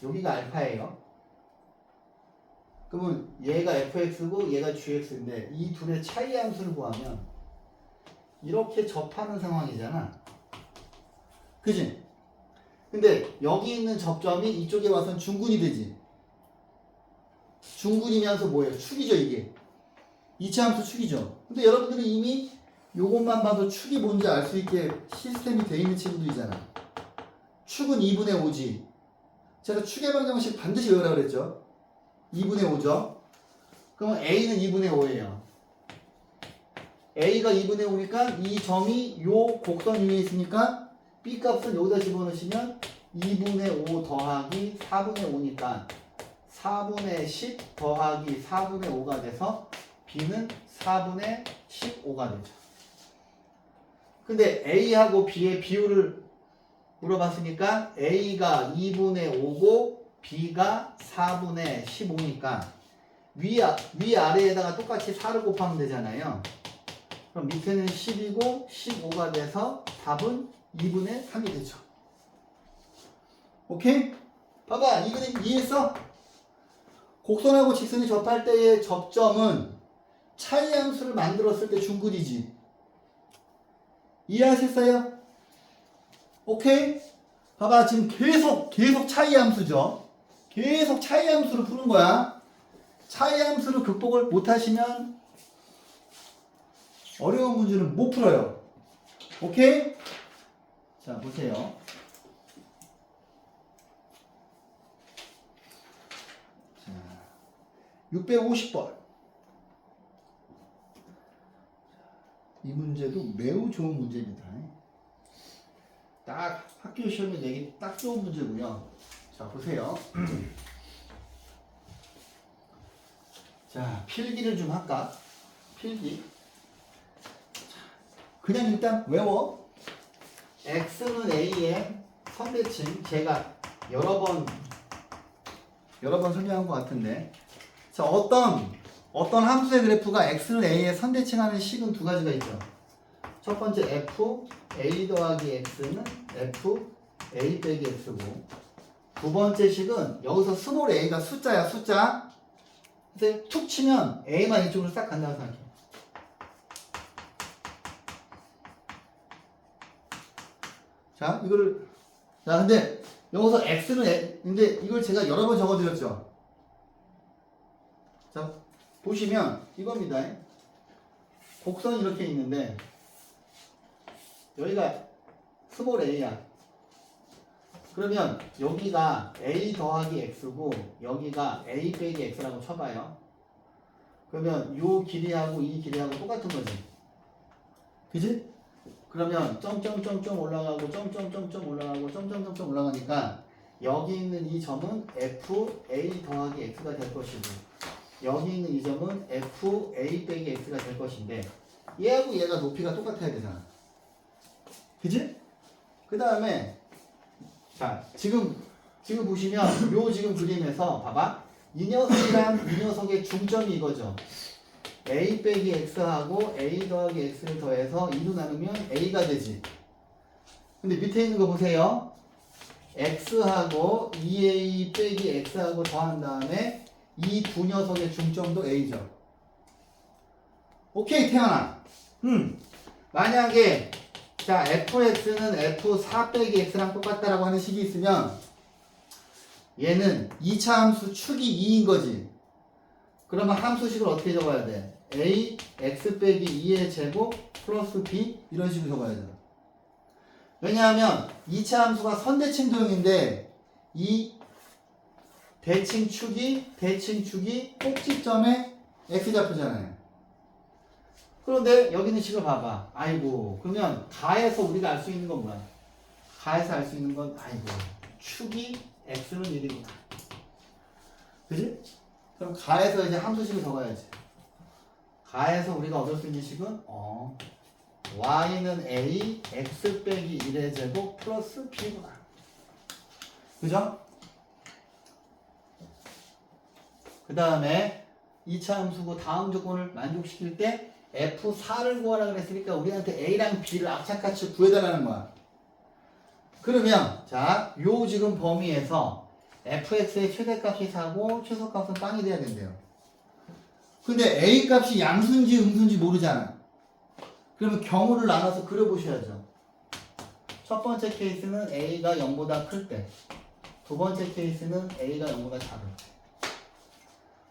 여기가 알파예요. 그러면 얘가 fx고 얘가 gx인데 이 둘의 차이 함수를 구하면 이렇게 접하는 상황이잖아. 그지? 근데 여기 있는 접점이 이쪽에 와서는 중군이 되지. 중군이면서 뭐예요? 축이죠, 이게. 이차함수 축이죠. 근데 여러분들은 이미 요것만 봐도 축이 뭔지 알 수 있게 시스템이 돼 있는 친구들이잖아. 축은 2분의 5지. 제가 축의 방정식 반드시 외우라고 그랬죠. 2분의 5죠. 그럼 A는 2분의 5예요. A가 2분의 5니까 이 점이 요 곡선 위에 있으니까 B 값은 여기다 집어넣으시면 2분의 5 더하기 4분의 5니까 4분의 10 더하기 4분의 5가 돼서 B는 4분의 15가 되죠. 근데 A하고 B의 비율을 물어봤으니까 A가 2분의 5고 B가 4분의 15니까 위아래에다가 똑같이 4를 곱하면 되잖아요. 그럼 밑에는 10이고 15가 돼서 답은 2분의 3이 되죠. 오케이? 봐봐, 이 그림 이해했어? 곡선하고 직선이 접할 때의 접점은 차이함수를 만들었을 때 중근이지. 이해하셨어요? 오케이? 봐봐, 지금 계속 차이함수죠. 계속 차이함수를 푸는 거야. 차이함수를 극복을 못하시면 어려운 문제는 못 풀어요. 오케이? 자, 보세요. 자, 650번. 이 문제도 매우 좋은 문제입니다. 딱 학교 시험에 내기 딱 좋은 문제고요. 자, 보세요. 자, 필기를 좀 할까? 필기. 그냥 일단 외워. X는 A의 선대칭. 제가 여러 번 설명한 것 같은데. 자, 어떤 함수의 그래프가 X는 A의 선대칭하는 식은 두 가지가 있죠. 첫 번째 F, A 더하기 X는 F, A 빼기 X고, 두 번째 식은 여기서 스몰 a가 숫자야, 숫자. 그래서 툭 치면 A만 이쪽으로 싹 간다고 생각해. 자, 근데 여기서 X는, 근데 이걸 제가 여러 번 적어드렸죠. 자, 보시면 이겁니다. 곡선이 이렇게 있는데, 여기가 스몰 a야. 그러면 여기가 a 더하기 x고, 여기가 a 빼기 x라고 쳐봐요. 그러면 요 길이하고 이 길이하고 똑같은 거지. 그지? 그러면 점점점점 올라가고 점점점점 올라가고 점점점점 올라가니까 여기 있는 이 점은 f a 더하기 x가 될 것이고, 여기 있는 이 점은 f a 빼기 x가 될 것인데, 얘하고 얘가 높이가 똑같아야 되잖아. 그지? 그 다음에 자, 지금 보시면 요 지금 그림에서 봐봐, 이 녀석이랑 이 녀석의 중점이 이거죠. a 빼기 x하고 a 더하기 x를 더해서 2로 나누면 a가 되지. 근데 밑에 있는 거 보세요. x하고 2a 빼기 x하고 더한 다음에 이 두 녀석의 중점도 a죠. 오케이, 태연아. 만약에 자, fx는 f4 빼기 x랑 똑같다라고 하는 식이 있으면 얘는 2차 함수 축이 2인 거지. 그러면 함수식을 어떻게 적어야 돼? a x 빼기 2의 제곱 플러스 b 이런 식으로 적어야 돼. 왜냐하면 2차 함수가 선대칭 도형인데 이 대칭 축이 꼭지점에 x좌표잖아요. 그런데 여기 있는 식을 봐봐. 아이고, 그러면 가에서 우리가 알 수 있는 건 뭐야? 가에서 알 수 있는 건, 아이고, 축이 x는 1이구나. 그지? 그럼 가에서 이제 함수식을 적어야지. 가에서 우리가 얻을 수 있는 식은 y는 a x 빼기 1의 제곱 플러스 b구나. 그죠? 그 다음에 2차 함수고 다음 조건을 만족시킬 때 F4를 구하라 그랬으니까 우리한테 A랑 B를 악착같이 구해달라는 거야. 그러면 자, 요 지금 범위에서 fx의 최대값이 4고 최소값은 빵이 돼야 된대요. 근데 A 값이 양수인지 음수인지 모르잖아. 그러면 경우를 나눠서 그려보셔야죠. 첫 번째 케이스는 A가 0보다 클 때, 두 번째 케이스는 A가 0보다 작을 때.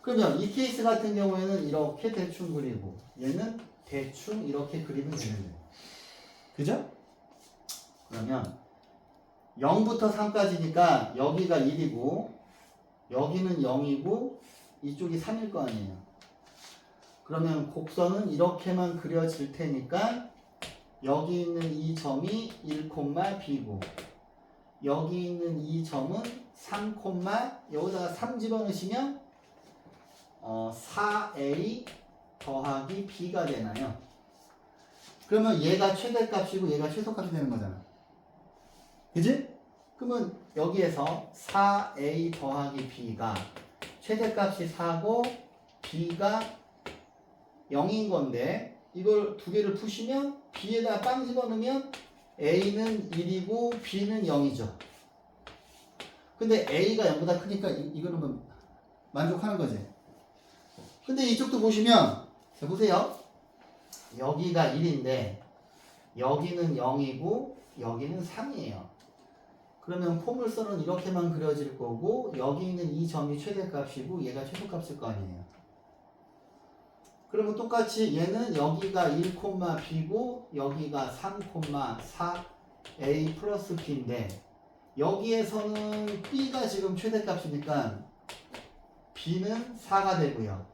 그러면 이 케이스 같은 경우에는 이렇게 대충 그리고 얘는 대충 이렇게 그리면 되는데. 그죠? 그러면 0부터 3까지니까 여기가 1이고 여기는 0이고 이쪽이 3일 거 아니에요. 그러면 곡선은 이렇게만 그려질 테니까 여기 있는 이 점이 1,B고 여기 있는 이 점은 3, 여기다가 3 집어넣으시면 4A 더하기 B가 되나요? 그러면 얘가 최대값이고 얘가 최소값이 되는 거잖아. 그지? 그러면 여기에서 4A 더하기 B가 최대값이 4고 B가 0인 건데 이걸 두 개를 푸시면 B에다 빵 집어넣으면 A는 1이고 B는 0이죠. 근데 A가 0보다 크니까 이거는 뭐 만족하는 거지. 근데 이쪽도 보시면 자 보세요. 여기가 1인데 여기는 0이고 여기는 3이에요. 그러면 포물선은 이렇게만 그려질 거고 여기 있는 이 점이 최대값이고 얘가 최소값일 거 아니에요. 그러면 똑같이 얘는 여기가 1,B고 여기가 3,4A 플러스 B인데 여기에서는 B가 지금 최대값이니까 B는 4가 되고요.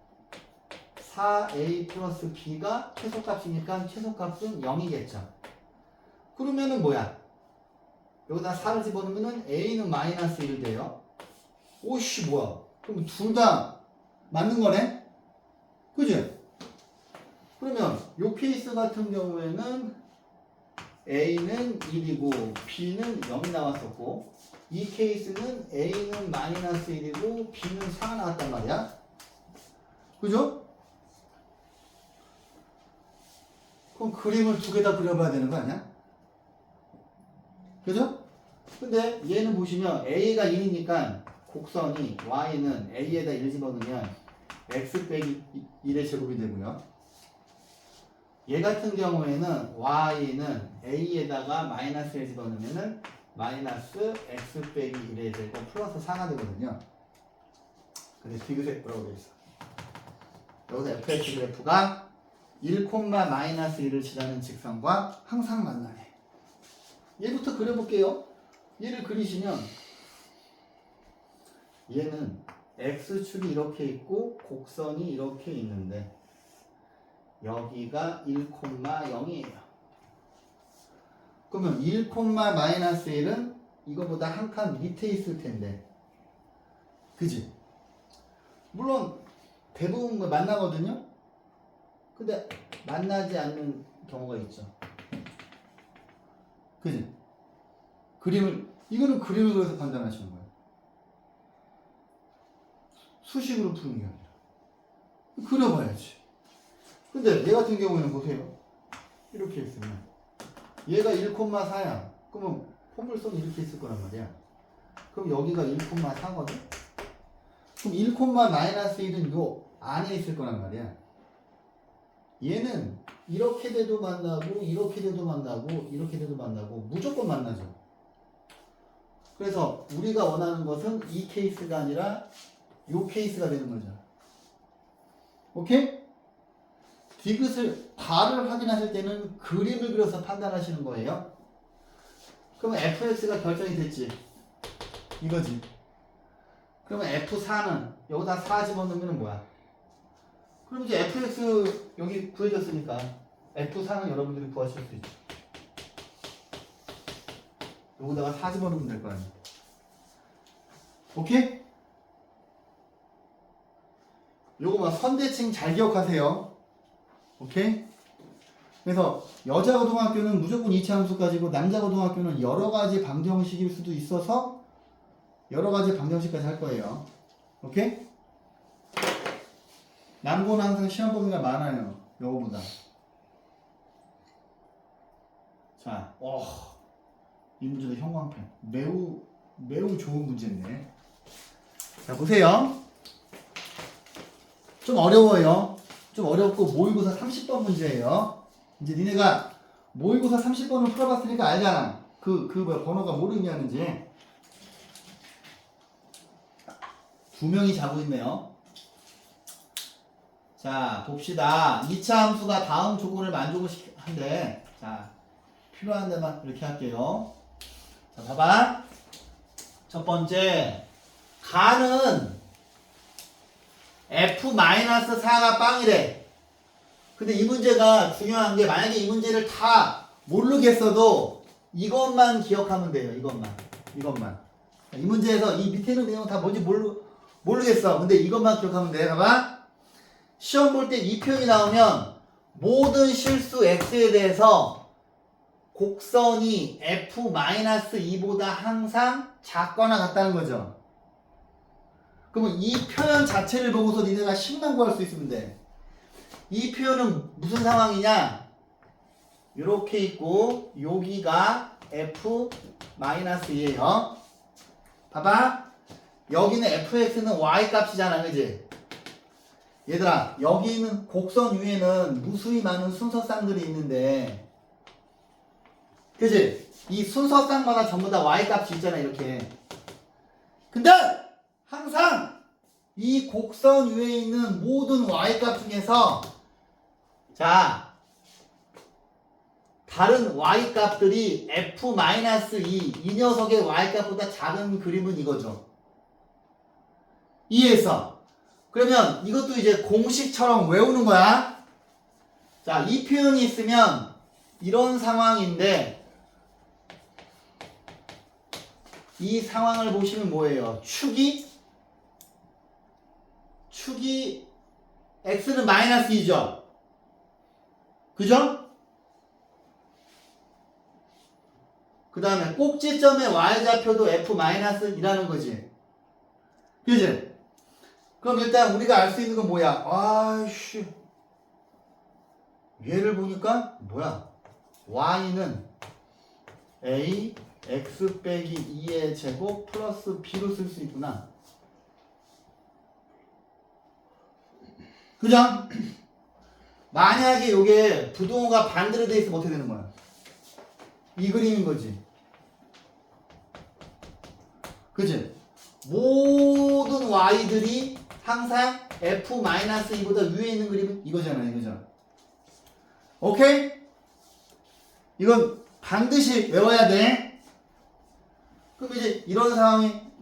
4A 플러스 B가 최소값이니까 최소값은 0이겠죠. 그러면은 뭐야? 여기다 4를 집어넣으면 A는 마이너스 1 돼요. 오씨 뭐야? 그럼 둘 다 맞는 거네? 그지? 그러면 요 케이스 같은 경우에는 A는 1이고 B는 0이 나왔었고 이 케이스는 A는 마이너스 1이고 B는 4가 나왔단 말이야. 그죠? 그럼 그림을 두 개 다 그려봐야 되는 거 아니야? 그죠? 근데 얘는 보시면 A가 1이니까 곡선이 Y는 A에다 1 집어넣으면 X 빼기 1의 제곱이 되고요. 얘 같은 경우에는 Y는 A에다가 마이너스 1 집어넣으면 마이너스 X 빼기 1의 제곱 플러스 4가 되거든요. 근데 디귿에 뭐라고 되어 있어? 여기서 fx 그래프가 1,-1을 지나는 직선과 항상 만나네. 얘부터 그려볼게요. 얘를 그리시면 얘는 x축이 이렇게 있고 곡선이 이렇게 있는데 여기가 1,0이에요. 그러면 1,-1은 이거보다 한 칸 밑에 있을 텐데 그지? 물론 대부분 만나거든요. 근데 만나지 않는 경우가 있죠. 그지? 이거는 그림을 그려서 판단하시는 거예요. 수식으로 푸는 게 아니라. 그려봐야지. 근데 얘 같은 경우에는 보세요. 이렇게 있으면 얘가 1,4야. 그러면 포물선이 이렇게 있을 거란 말이야. 그럼 여기가 1,4거든? 그럼 1,-1은 요 안에 있을 거란 말이야. 얘는 이렇게 돼도 만나고 이렇게 돼도 만나고 이렇게 돼도 만나고 무조건 만나죠. 그래서 우리가 원하는 것은 이 케이스가 아니라 요 케이스가 되는 거죠. 오케이? 디귿을 바를 확인하실 때는 그림을 그려서 판단하시는 거예요. 그러면 fx가 결정이 됐지. 이거지. 그러면 f4는 여기다 4 집어넣으면 뭐야? 그럼 이제 fx 여기 구해졌으니까 f4는 여러분들이 구하실 수 있죠. 여기다가 4 집어넣으면 될 거 아니에요. 오케이? 요거 막 선대칭 잘 기억하세요. 오케이? 그래서 여자 고등학교는 무조건 이차 함수 가지고 남자 고등학교는 여러 가지 방정식일 수도 있어서 여러 가지 방정식까지 할 거예요. 오케이? 남고는 항상 시험 범위가 많아요. 요거보다. 자, 이 문제도 형광펜. 매우 좋은 문제네. 자, 보세요. 좀 어려워요. 좀 어렵고 모의고사 30번 문제예요. 이제 니네가 모의고사 30번을 풀어봤으니까 알잖아. 번호가 뭘 의미하는지. 2명이 자고 있네요. 자, 봅시다. 2차 함수가 다음 조건을 만족을 한대. 자, 필요한 데만 이렇게 할게요. 자, 봐봐. 첫 번째, 가는 F-4가 빵이래. 근데 이 문제가 중요한 게 만약에 이 문제를 다 모르겠어도 이것만 기억하면 돼요. 이것만. 이 문제에서 이 밑에 있는 내용 다 뭔지 모르겠어. 근데 이것만 기억하면 돼. 봐봐. 시험 볼 때 이 표현이 나오면 모든 실수 x에 대해서 곡선이 f-2보다 항상 작거나 같다는 거죠. 그러면 이 표현 자체를 보고서 니네가 식만 구할 수 있으면 돼. 이 표현은 무슨 상황이냐? 이렇게 있고 여기가 f-2예요. 봐봐. 여기는 fx는 y 값이잖아. 그지? 얘들아, 여기 있는 곡선 위에는 무수히 많은 순서쌍들이 있는데, 그지? 이 순서쌍마다 전부 다 y 값이 있잖아. 이렇게. 근데 항상 이 곡선 위에 있는 모든 y 값 중에서 자, 다른 y 값들이 f-2 이 녀석의 y 값보다 작은 그림은 이거죠. 이해했어? 그러면 이것도 이제 공식처럼 외우는 거야. 자, 이 표현이 있으면 이런 상황인데 이 상황을 보시면 뭐예요? 축이 x는 -2죠. 그죠? 그 다음에 꼭지점의 y좌표도 f-이라는 거지. 그지? 그럼 일단 우리가 알 수 있는 건 뭐야? 아이씨. 얘를 보니까 뭐야? y는 a x 빼기 2의 제곱 플러스 b로 쓸 수 있구나. 그죠? 만약에 이게 부동호가 반대로 돼 있으면 어떻게 되는 거야? 이 그림인 거지. 그지? 모든 y들이 항상 f-2보다 위에 있는 그림은 이거잖아. 이거죠. 오케이? 이건 반드시 외워야 돼. 그럼 이제 이런 상황이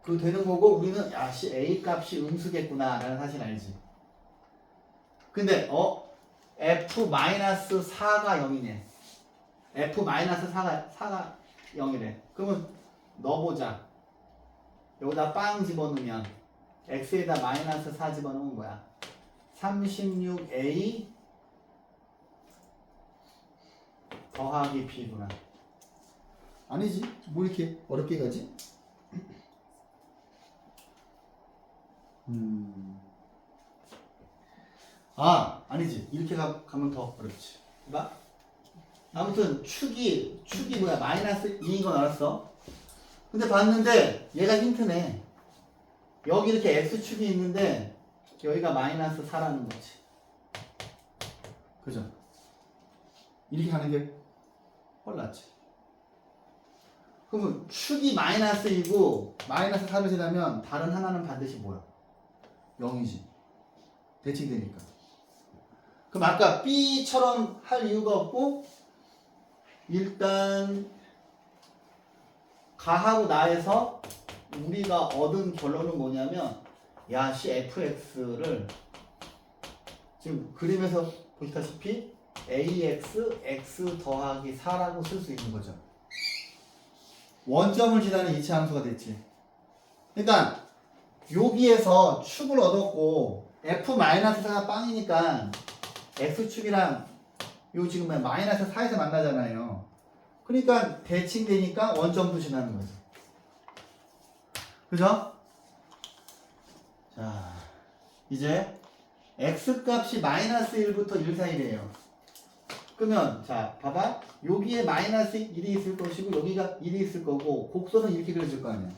되는 거고 우리는 야씨 a 값이 음수겠구나 라는 사실 알지. 근데 f-4가 0이네. f-4가 0이래. 그러면 넣어보자. 여기다 빵 집어넣으면 x에다 -4 집어넣으면 뭐야? 36a 더하기 b구나. 아니지. 뭐 이렇게 어렵게 가지? 아니지. 이렇게 가면 더 어렵지. 봐. 아무튼 축이 뭐야? -2인 건 알았어. 근데 봤는데 얘가 힌트네. 여기 이렇게 x축이 있는데 여기가 -4라는 거지. 그죠? 이렇게 가는 게 헐났지. 그러면 축이 -2고 -4를 지나면 다른 하나는 반드시 뭐야? 0이지. 대칭되니까. 그럼 아까 B처럼 할 이유가 없고 일단 가하고 나에서 우리가 얻은 결론은 뭐냐면 야씨 fx를 지금 그림에서 보시다시피 ax x 더하기 4라고 쓸 수 있는 거죠. 원점을 지나는 2차 함수가 됐지. 그러니까 여기에서 축을 얻었고 f-4가 빵이니까 x축이랑 요 지금 -4에서 만나잖아요. 그러니까 대칭되니까 원점도 지나는 거죠. 그죠? 자, 이제 x값이 -1부터 1 사이래요. 그러면 자, 봐봐. 여기에 -1이 있을 것이고 여기가 1이 있을 거고 곡선은 이렇게 그려질 거 아니야.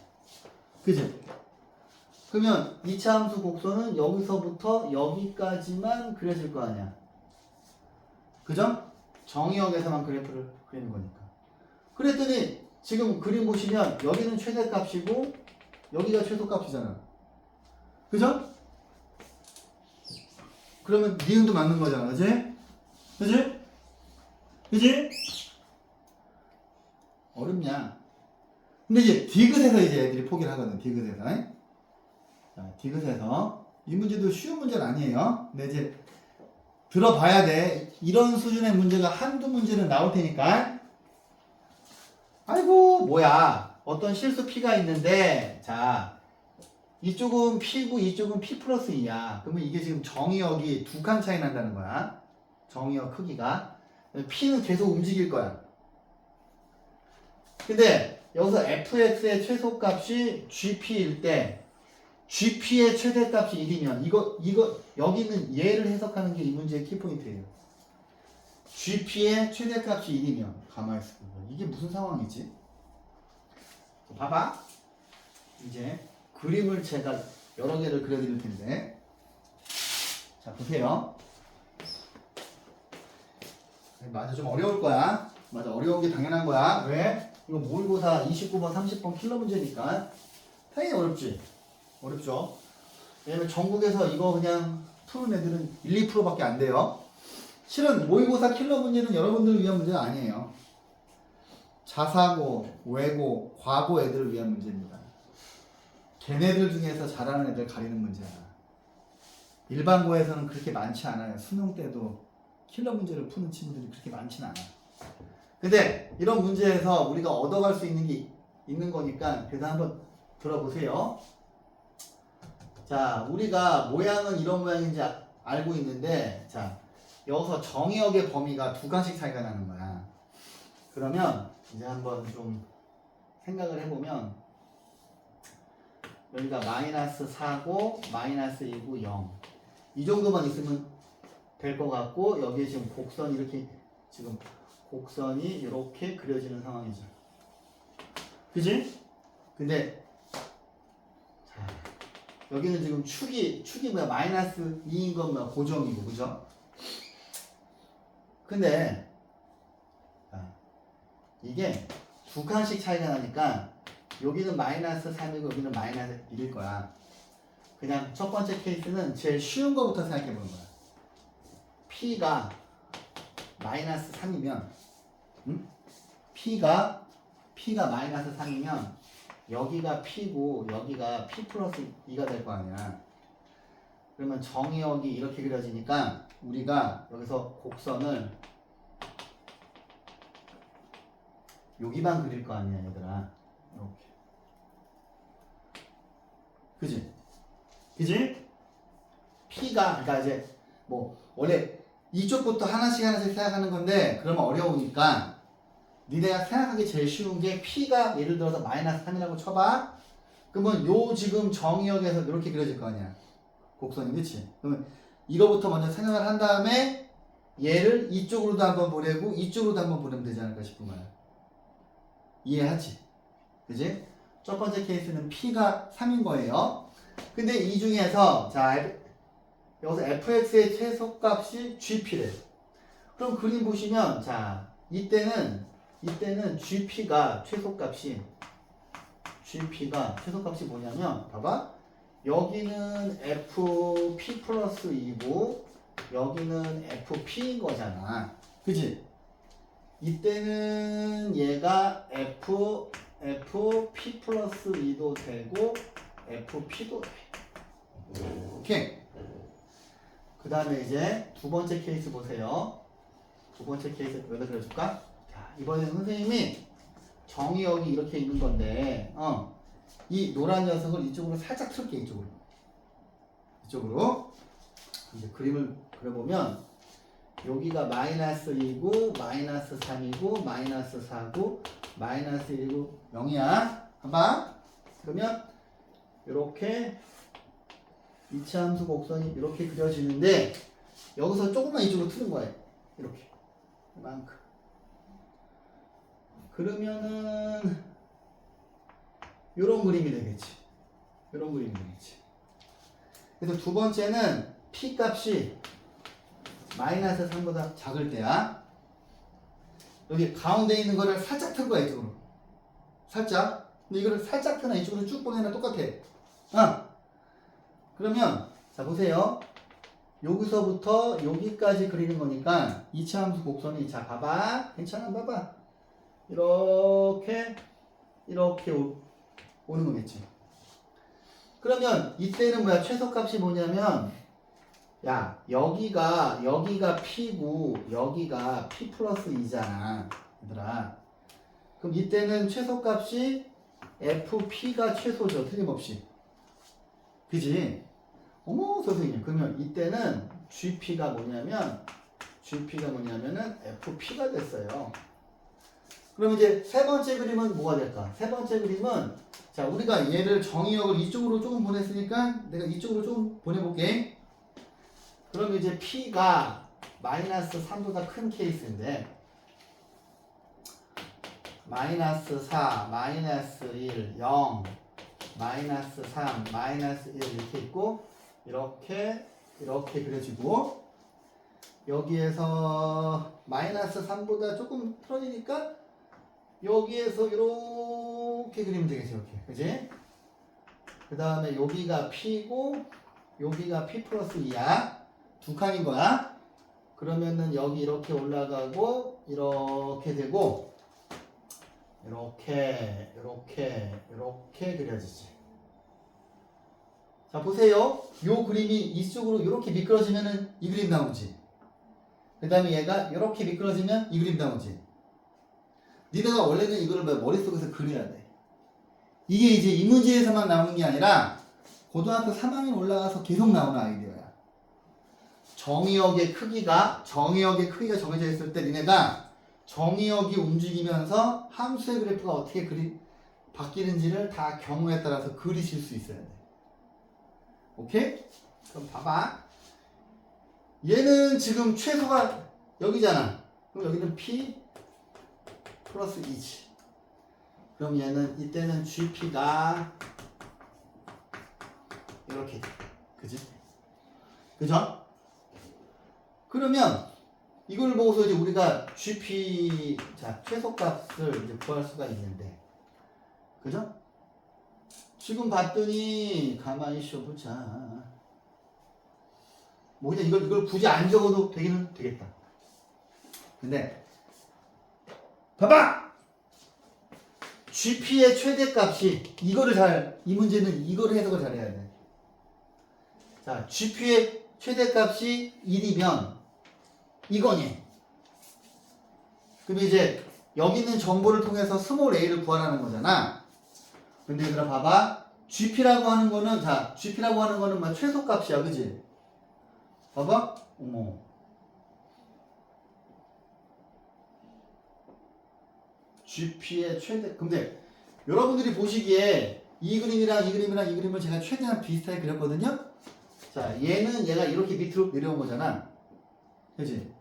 그지? 그러면 2차 함수 곡선은 여기서부터 여기까지만 그려질 거 아니야. 그죠? 정의역에서만 그래프를 그리는 거니까. 그랬더니 지금 그림 보시면 여기는 최대값이고 여기가 최소값이잖아. 그죠? 그러면 니은도 맞는 거잖아. 그지? 그지? 그지? 어렵냐? 근데 이제 디귿에서 이제 애들이 포기를 하거든. 디귿에서. 자, 디귿에서 이 문제도 쉬운 문제는 아니에요. 근데 이제 들어봐야 돼. 이런 수준의 문제가 한두 문제는 나올 테니까. 아이고 뭐야. 어떤 실수 P가 있는데 자 이쪽은 P고 이쪽은 P 플러스 2야. 그러면 이게 지금 정의역이 두 칸 차이 난다는 거야. 정의역 크기가. P는 계속 움직일 거야. 근데 여기서 fx의 최소값이 gp일 때 gp의 최대값이 1이면 이거 여기는 얘를 해석하는 게 이 문제의 키포인트예요. gp의 최대값이 1이면 가만히 있어. 이게 무슨 상황이지? 봐봐. 이제 그림을 제가 여러 개를 그려드릴 텐데 자 보세요. 맞아 좀 어려울 거야. 맞아 어려운 게 당연한 거야. 왜? 이거 모의고사 29번 30번 킬러 문제니까 당연히 어렵지. 어렵죠. 왜냐면 전국에서 이거 그냥 푸는 애들은 1, 2%밖에 안 돼요. 실은 모의고사 킬러 문제는 여러분들을 위한 문제가 아니에요. 자사고, 외고, 과고 애들을 위한 문제입니다. 걔네들 중에서 잘하는 애들 가리는 문제야. 일반고에서는 그렇게 많지 않아요. 수능 때도 킬러 문제를 푸는 친구들이 그렇게 많지는 않아. 근데 이런 문제에서 우리가 얻어갈 수 있는 게 있는 거니까 그래서 한번 들어보세요. 자, 우리가 모양은 이런 모양인지 알고 있는데 자, 여기서 정의역의 범위가 두 칸씩 차이가 나는 거야. 그러면 이제 한번 좀 생각을 해보면 여기가 마이너스 4고 마이너스 2고 0. 이 정도만 있으면 될 것 같고 여기에 지금 곡선이 이렇게 지금 곡선이 이렇게 그려지는 상황이죠. 그지? 근데 자, 여기는 지금 축이 뭐야? 마이너스 2인 건 뭐야? 고정이고 그죠? 근데 자, 이게 두 칸씩 차이가 나니까 여기는 마이너스 3이고 여기는 마이너스 1일 거야. 그냥 첫 번째 케이스는 제일 쉬운 거부터 생각해 보는 거야. P가 마이너스 3이면 P가 마이너스 3이면 여기가 P고 여기가 P 플러스 2가 될 거 아니야. 그러면 정의역이 이렇게 그려지니까 우리가 여기서 곡선을 여기만 그릴 거 아니야 얘들아. 이렇게. 그지? 그지? P가 그러니까 이제 뭐 원래 이쪽부터 하나씩 생각하는 건데 그러면 어려우니까 니네가 생각하기 제일 쉬운 게 P가 예를 들어서 마이너스 3이라고 쳐봐. 그러면 요 지금 정의역에서 이렇게 그려질 거 아니야. 곡선이 그치? 그러면 이거부터 먼저 생각을 한 다음에 얘를 이쪽으로도 한번 보내고 이쪽으로도 한번 보내면 되지 않을까 싶은 거야. 이해하지? 그지? 첫 번째 케이스는 P가 3인 거예요. 근데 이 중에서 자 여기서 fx의 최소값이 gp래. 그럼 그림 보시면 자 이때는 gp가 최소값이 뭐냐면 봐봐. 여기는 fp 플러스 2고 여기는 fp인 거잖아. 그치? 이때는 얘가 fp 플러스 2도 되고 fp도 돼. 오케이. 그 다음에 이제 두 번째 케이스 보세요. 두 번째 케이스 여기다 그려줄까? 자, 이번에는 선생님이 정의역이 이렇게 있는 건데 이 노란 녀석을 이쪽으로 살짝 틀게. 이쪽으로 이제 그림을 그려보면 여기가 마이너스 2고 마이너스 3이고 마이너스 4고 마이너스 1이고 0이야. 봐봐. 그러면 이렇게 이차함수 곡선이 이렇게 그려지는데 여기서 조금만 이쪽으로 트는 거예요. 이렇게 이만큼. 그러면은 요런 그림이 되겠지. 그래서 두 번째는 P 값이 마이너스 3보다 작을 때야. 여기 가운데 있는 거를 살짝 틀 거야. 이쪽으로 살짝. 근데 이거를 살짝 트나 이쪽으로 쭉 보내나 똑같아. 그러면 자 보세요. 여기서부터 여기까지 그리는 거니까 이차함수 곡선이 자 봐봐 괜찮아 봐봐 이렇게 오는 거겠지. 그러면 이때는 뭐야 최소값이 뭐냐면 야 여기가 P고 여기가 P 플러스 2잖아 얘들아. 그럼 이때는 최소값이 FP가 최소죠 틀림없이. 그지? 어머 선생님 그러면 이때는 GP가 뭐냐면은 FP가 됐어요. 그럼 이제 세 번째 그림은 뭐가 될까? 세 번째 그림은 자 우리가 얘를 정의역을 이쪽으로 조금 보냈으니까 내가 이쪽으로 좀 보내볼게. 그럼 이제 P가 마이너스 3보다 큰 케이스인데 마이너스 4, 마이너스 1, 0, 마이너스 3, 마이너스 1 이렇게 있고 이렇게 그려지고 여기에서 마이너스 3보다 조금 틀어지니까 여기에서 이렇게 그리면 되겠지 이렇게 그지? 그 다음에 여기가 P고 여기가 P 플러스 2야 두 칸인 거야. 그러면은 여기 이렇게 올라가고 이렇게 되고 이렇게 그려지지. 자 보세요. 요 그림이 이쪽으로 이렇게 미끄러지면은 이 그림 나오지. 그 다음에 얘가 이렇게 미끄러지면 이 그림 나오지. 니네가 원래는 이거를 머릿속에서 그려야 돼. 이게 이제 이 문제에서만 나오는 게 아니라 고등학교 3학년 올라가서 계속 나오는 아이디어야. 정의역의 크기가 정해져 있을 때 니네가 정의역이 움직이면서 함수의 그래프가 어떻게 바뀌는지를 다 경우에 따라서 그리실 수 있어야 돼. 오케이? 그럼 봐봐. 얘는 지금 최소가 여기잖아. 그럼 여기는 P 플러스 2지. 그럼 얘는 이때는 GP가 이렇게 돼. 그지? 그죠? 그러면 이걸 보고서 이제 우리가 GP 자 최소값을 이제 구할 수가 있는데 그죠? 지금 봤더니 가만히 있어보자. 뭐 그냥 이걸 굳이 안 적어도 되기는 되겠다. 근데 봐봐! GP의 최대값이 이 문제는 이거를 해석을 잘해야 돼. 자, GP의 최대값이 1이면 이거니. 그럼 이제 여기 있는 정보를 통해서 스몰 a를 구하라는 거잖아. 근데 얘들아 봐봐. GP라고 하는 거는 뭐 최소값이야. 그지? 봐봐. 어머. GP의 최대. 근데 여러분들이 보시기에 이 그림을 제가 최대한 비슷하게 그렸거든요. 자, 얘가 이렇게 밑으로 내려온 거잖아. 그지?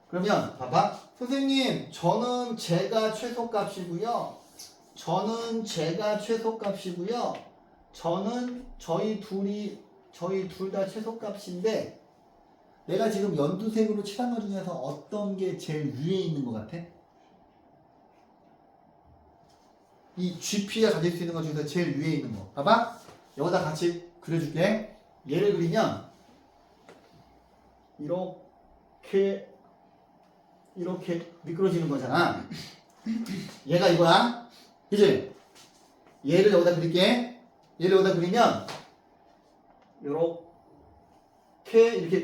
그러면 봐봐. 선생님, 저는 제가 최소값이고요. 저희 둘 다 최소값인데 내가 지금 연두색으로 칠한 것 중에서 어떤 게 제일 위에 있는 것 같아? 이 GP가 가질 수 있는 것 중에서 제일 위에 있는 거. 봐봐. 여기다 같이 그려줄게. 얘를 그리면 이렇게 미끄러지는 거잖아. 얘가 이거야. 그치? 얘를 여기다 그릴게. 얘를 여기다 그리면 이렇게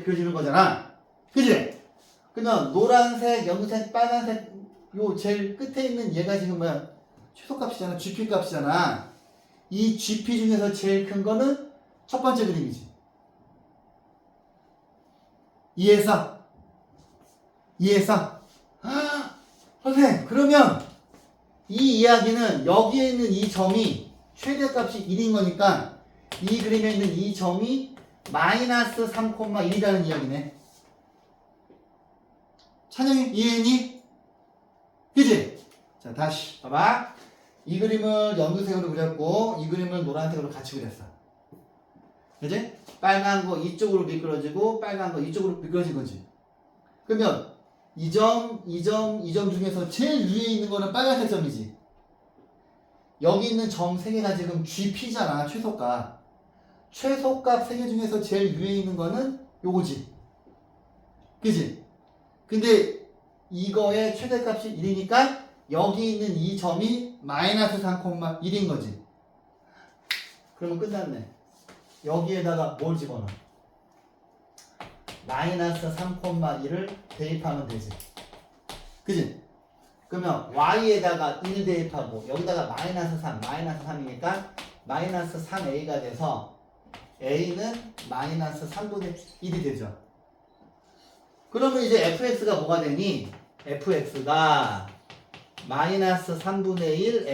그려지는 거잖아. 그치? 그러면 노란색, 연두색, 빨간색 요 제일 끝에 있는 얘가 지금 뭐야? 최소값이잖아. GP 값이잖아. 이 GP 중에서 제일 큰 거는 첫 번째 그림이지. 이해했어? 선생님, 그러면 이 이야기는 여기에 있는 이 점이 최대값이 1인 거니까 이 그림에 있는 이 점이 마이너스 3,1이라는 이야기네. 찬영이 이해했니? 그치? 자, 다시 봐봐. 이 그림을 연두색으로 그렸고 이 그림을 노란색으로 같이 그렸어. 그치? 빨간 거 이쪽으로 미끄러지고 빨간 거 이쪽으로 미끄러진 거지. 그러면 이 점 중에서 제일 위에 있는 거는 빨간색 점이지. 여기 있는 점 3개가 지금 GP잖아. 최소값 3개 중에서 제일 위에 있는 거는 요거지. 그지? 근데 이거의 최대값이 1이니까 여기 있는 이 점이 마이너스 3,1인 거지. 그러면 끝났네. 여기에다가 뭘 집어넣어? 마이너스 3,1을 대입하면 되지. 그지? 그러면 y에다가 1 대입하고 여기다가 마이너스 3, 마이너스 3이니까 마이너스 3a가 돼서 a는 마이너스 3분의 1이 되죠. 그러면 이제 fx가 뭐가 되니? fx가 마이너스 3분의 1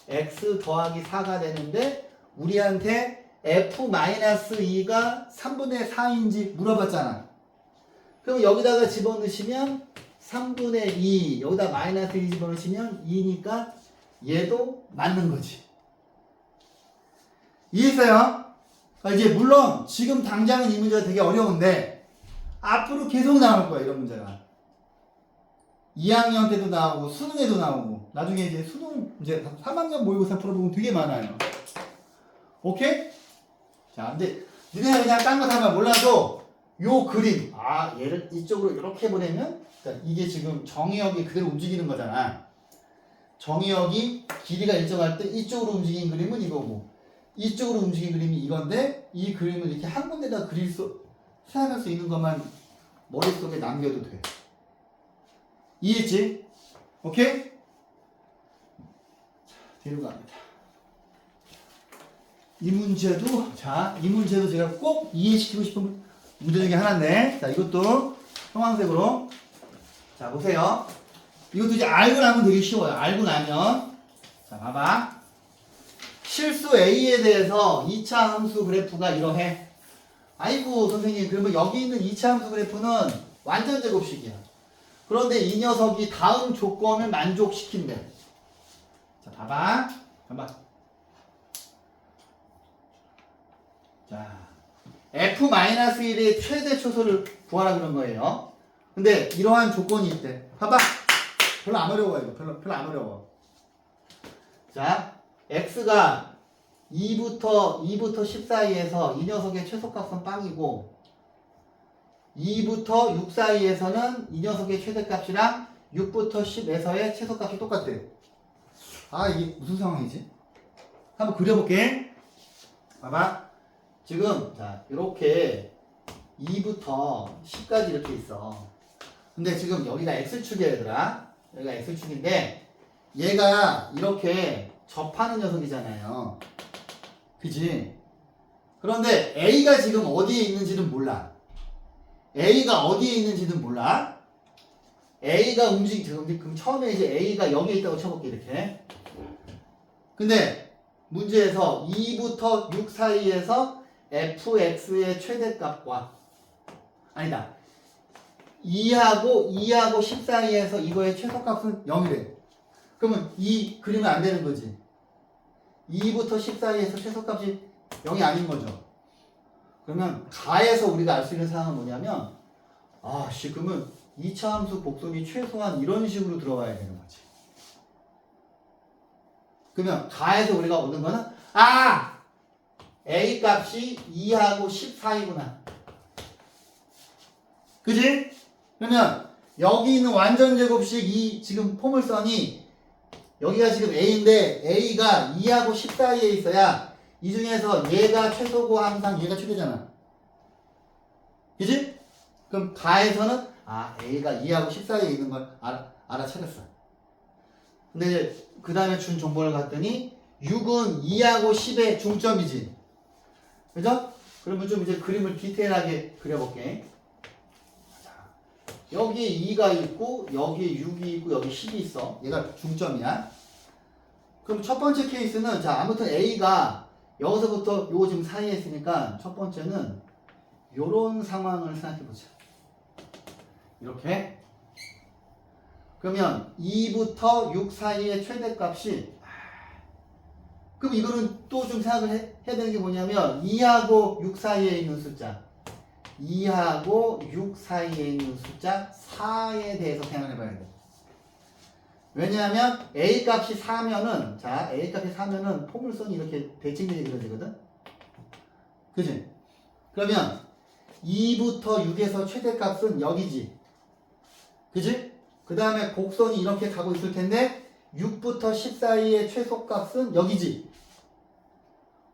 x 더하기 4가 되는데 우리한테 f-2가 3분의 4인지 물어봤잖아. 그럼 여기다가 집어넣으시면 3분의 2 여기다 마이너스 1 집어넣으시면 2니까 얘도 맞는 거지. 이해했어요? 이제 물론 지금 당장은 이 문제가 되게 어려운데 앞으로 계속 나올 거야 이런 문제가. 2학년 때도 나오고 수능에도 나오고 나중에 이제 수능 이제 3학년 모의고사 풀어보면 되게 많아요. 오케이? 자, 근데 니네가 그냥 딴 거 다 몰라도 요 그림 얘를 이쪽으로 이렇게 보내면 그러니까 이게 지금 정의역이 그대로 움직이는 거잖아. 정의역이 길이가 일정할 때 이쪽으로 움직인 그림은 이거고 이쪽으로 움직인 그림이 이건데 이 그림을 이렇게 한 군데다 생각할 수 있는 것만 머릿속에 남겨도 돼. 이해했지? 오케이? 자, 뒤로 갑니다. 이 문제도 제가 꼭 이해시키고 싶은 문제 중에 하나인데 자 이것도 형광색으로 자 보세요. 이것도 이제 알고 나면 되게 쉬워요. 알고 나면 자 봐봐. 실수 A에 대해서 2차 함수 그래프가 이러해. 아이고 선생님 그러면 여기 있는 2차 함수 그래프는 완전 제곱식이야. 그런데 이 녀석이 다음 조건을 만족시킨대. 자 봐봐. 자 f-1의 최대 초소를 구하라 그런 거예요. 근데 이러한 조건이 있대. 봐봐. 별로 안 어려워 이거. 별로 안 어려워. 자 x가 2부터 10 사이에서 이 녀석의 최소값은 빵이고 2부터 6 사이에서는 이 녀석의 최대값이랑 6부터 10에서의 최소값이 똑같대요. 이게 무슨 상황이지? 한번 그려볼게. 봐봐. 지금 자 이렇게 2부터 10까지 이렇게 있어. 근데 지금 여기가 x축이야 얘들아. 여기가 x축인데 얘가 이렇게 접하는 녀석이잖아요. 그지? 그런데 A가 지금 어디에 있는지는 몰라. A가 어디에 있는지는 몰라. A가 그럼 처음에 이제 A가 여기에 있다고 쳐볼게 이렇게. 근데 문제에서 2부터 6 사이에서 fx의 최대값과 아니다. 2하고 10 사이에서 이거의 최소값은 0이래. 그러면 이 그리면 안 되는 거지. 2부터 10 사이에서 최소값이 0이 아닌 거죠. 그러면 가에서 우리가 알 수 있는 사항은 뭐냐면 그러면 2차 함수 복선이 최소한 이런 식으로 들어와야 되는 거지. 그러면 가에서 우리가 얻는 거는 A 값이 2하고 10 사이구나. 그지? 그러면 여기 있는 완전 제곱식 이 지금 포물선이 여기가 지금 A인데 A가 2하고 10 사이에 있어야 이 중에서 얘가 최소고 항상 얘가 최대잖아. 그지? 그럼 가에서는 A가 2하고 10 사이에 있는 걸 알아차렸어. 근데 이제 그 다음에 준 정보를 봤더니 6은 2하고 10의 중점이지. 그죠? 그러면 좀 이제 그림을 디테일하게 그려볼게. 여기 2가 있고 여기 6이 있고 여기 10이 있어. 얘가 중점이야. 그럼 첫 번째 케이스는 자 아무튼 A가 여기서부터 요거 지금 사이에 있으니까 첫 번째는 요런 상황을 생각해보자. 이렇게. 그러면 2부터 6 사이의 최대값이 그럼 이거는 또 좀 생각을 해야 되는 게 뭐냐면 2하고 6 사이에 있는 숫자 2하고 6 사이에 있는 숫자 4에 대해서 생각해 봐야 돼. 왜냐하면 A값이 4면은 자 A값이 4면은 포물선이 이렇게 대칭되게 그려지거든. 그지? 그러면 2부터 6에서 최대값은 여기지. 그지? 그 다음에 곡선이 이렇게 가고 있을 텐데 6부터 10 사이의 최소값은 여기지.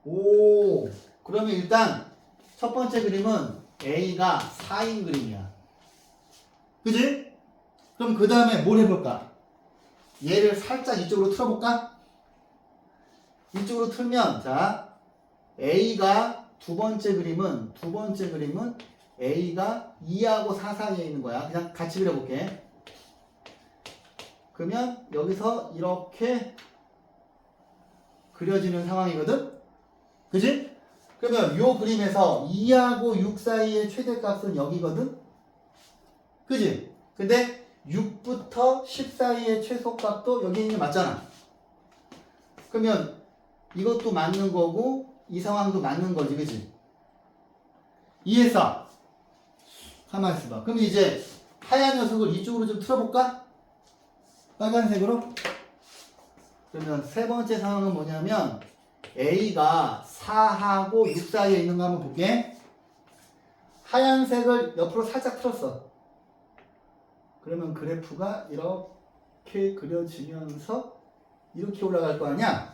오, 그러면 일단 첫 번째 그림은 A가 4인 그림이야. 그지? 그럼 그 다음에 뭘 해볼까? 얘를 살짝 이쪽으로 틀어볼까? 이쪽으로 틀면 자 A가 두 번째 그림은 A가 2하고 4 사이에 있는 거야. 그냥 같이 그려볼게. 그러면 여기서 이렇게 그려지는 상황이거든? 그지? 그러면 요 그림에서 2하고 6 사이의 최대값은 여기거든? 그지? 근데 6부터 10 사이의 최소값도 여기 있는 게 맞잖아. 그러면 이것도 맞는 거고 이 상황도 맞는 거지. 그지? 이해했어? 가만히 있어봐. 그럼 이제 하얀 녀석을 이쪽으로 좀 틀어볼까? 빨간색으로? 그러면 세 번째 상황은 뭐냐면 A가 4하고 6 사이에 있는 거 한번 볼게. 하얀색을 옆으로 살짝 틀었어. 그러면 그래프가 이렇게 그려지면서 이렇게 올라갈 거 아니야?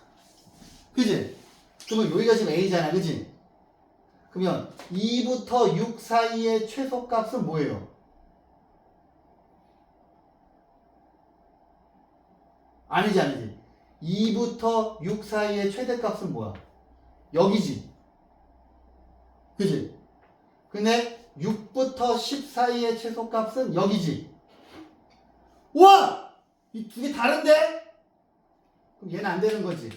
그지? 그러면 여기가 지금 A잖아. 그지? 그러면 2부터 6 사이의 최소값은 뭐예요? 아니지. 2부터 6 사이의 최대값은 뭐야? 여기지. 그지? 근데 6부터 10 사이의 최소값은 여기지. 우와! 이 두 개 다른데? 그럼 얘는 안 되는 거지.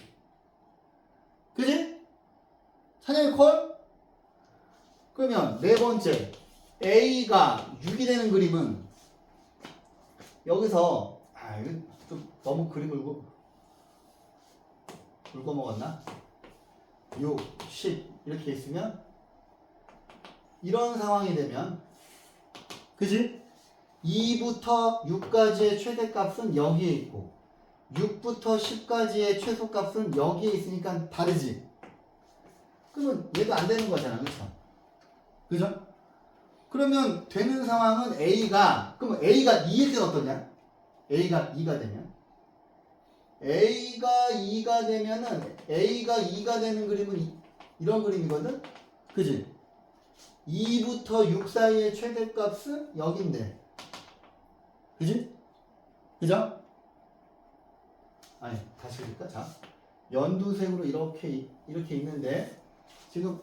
그지? 찬영이 콜? 그러면 네 번째 A가 6이 되는 그림은 여기서 이거 좀 너무 그림을 굵어 먹었나? 6, 10 이렇게 있으면 이런 상황이 되면 그지? 2부터 6까지의 최대값은 여기에 있고 6부터 10까지의 최소값은 여기에 있으니까 다르지. 그러면 얘도 안 되는 거잖아. 그쵸? 그죠? 그러면 되는 상황은 그러면 A가 2일 때는 어떠냐? A가 2가 되면 A가 2가 되는 그림은 이런 그림이거든? 그지? 2부터 6 사이의 최대값은 여기인데 그지? 그죠? 아니 다시 그릴까? 자 연두색으로 이렇게 있는데 지금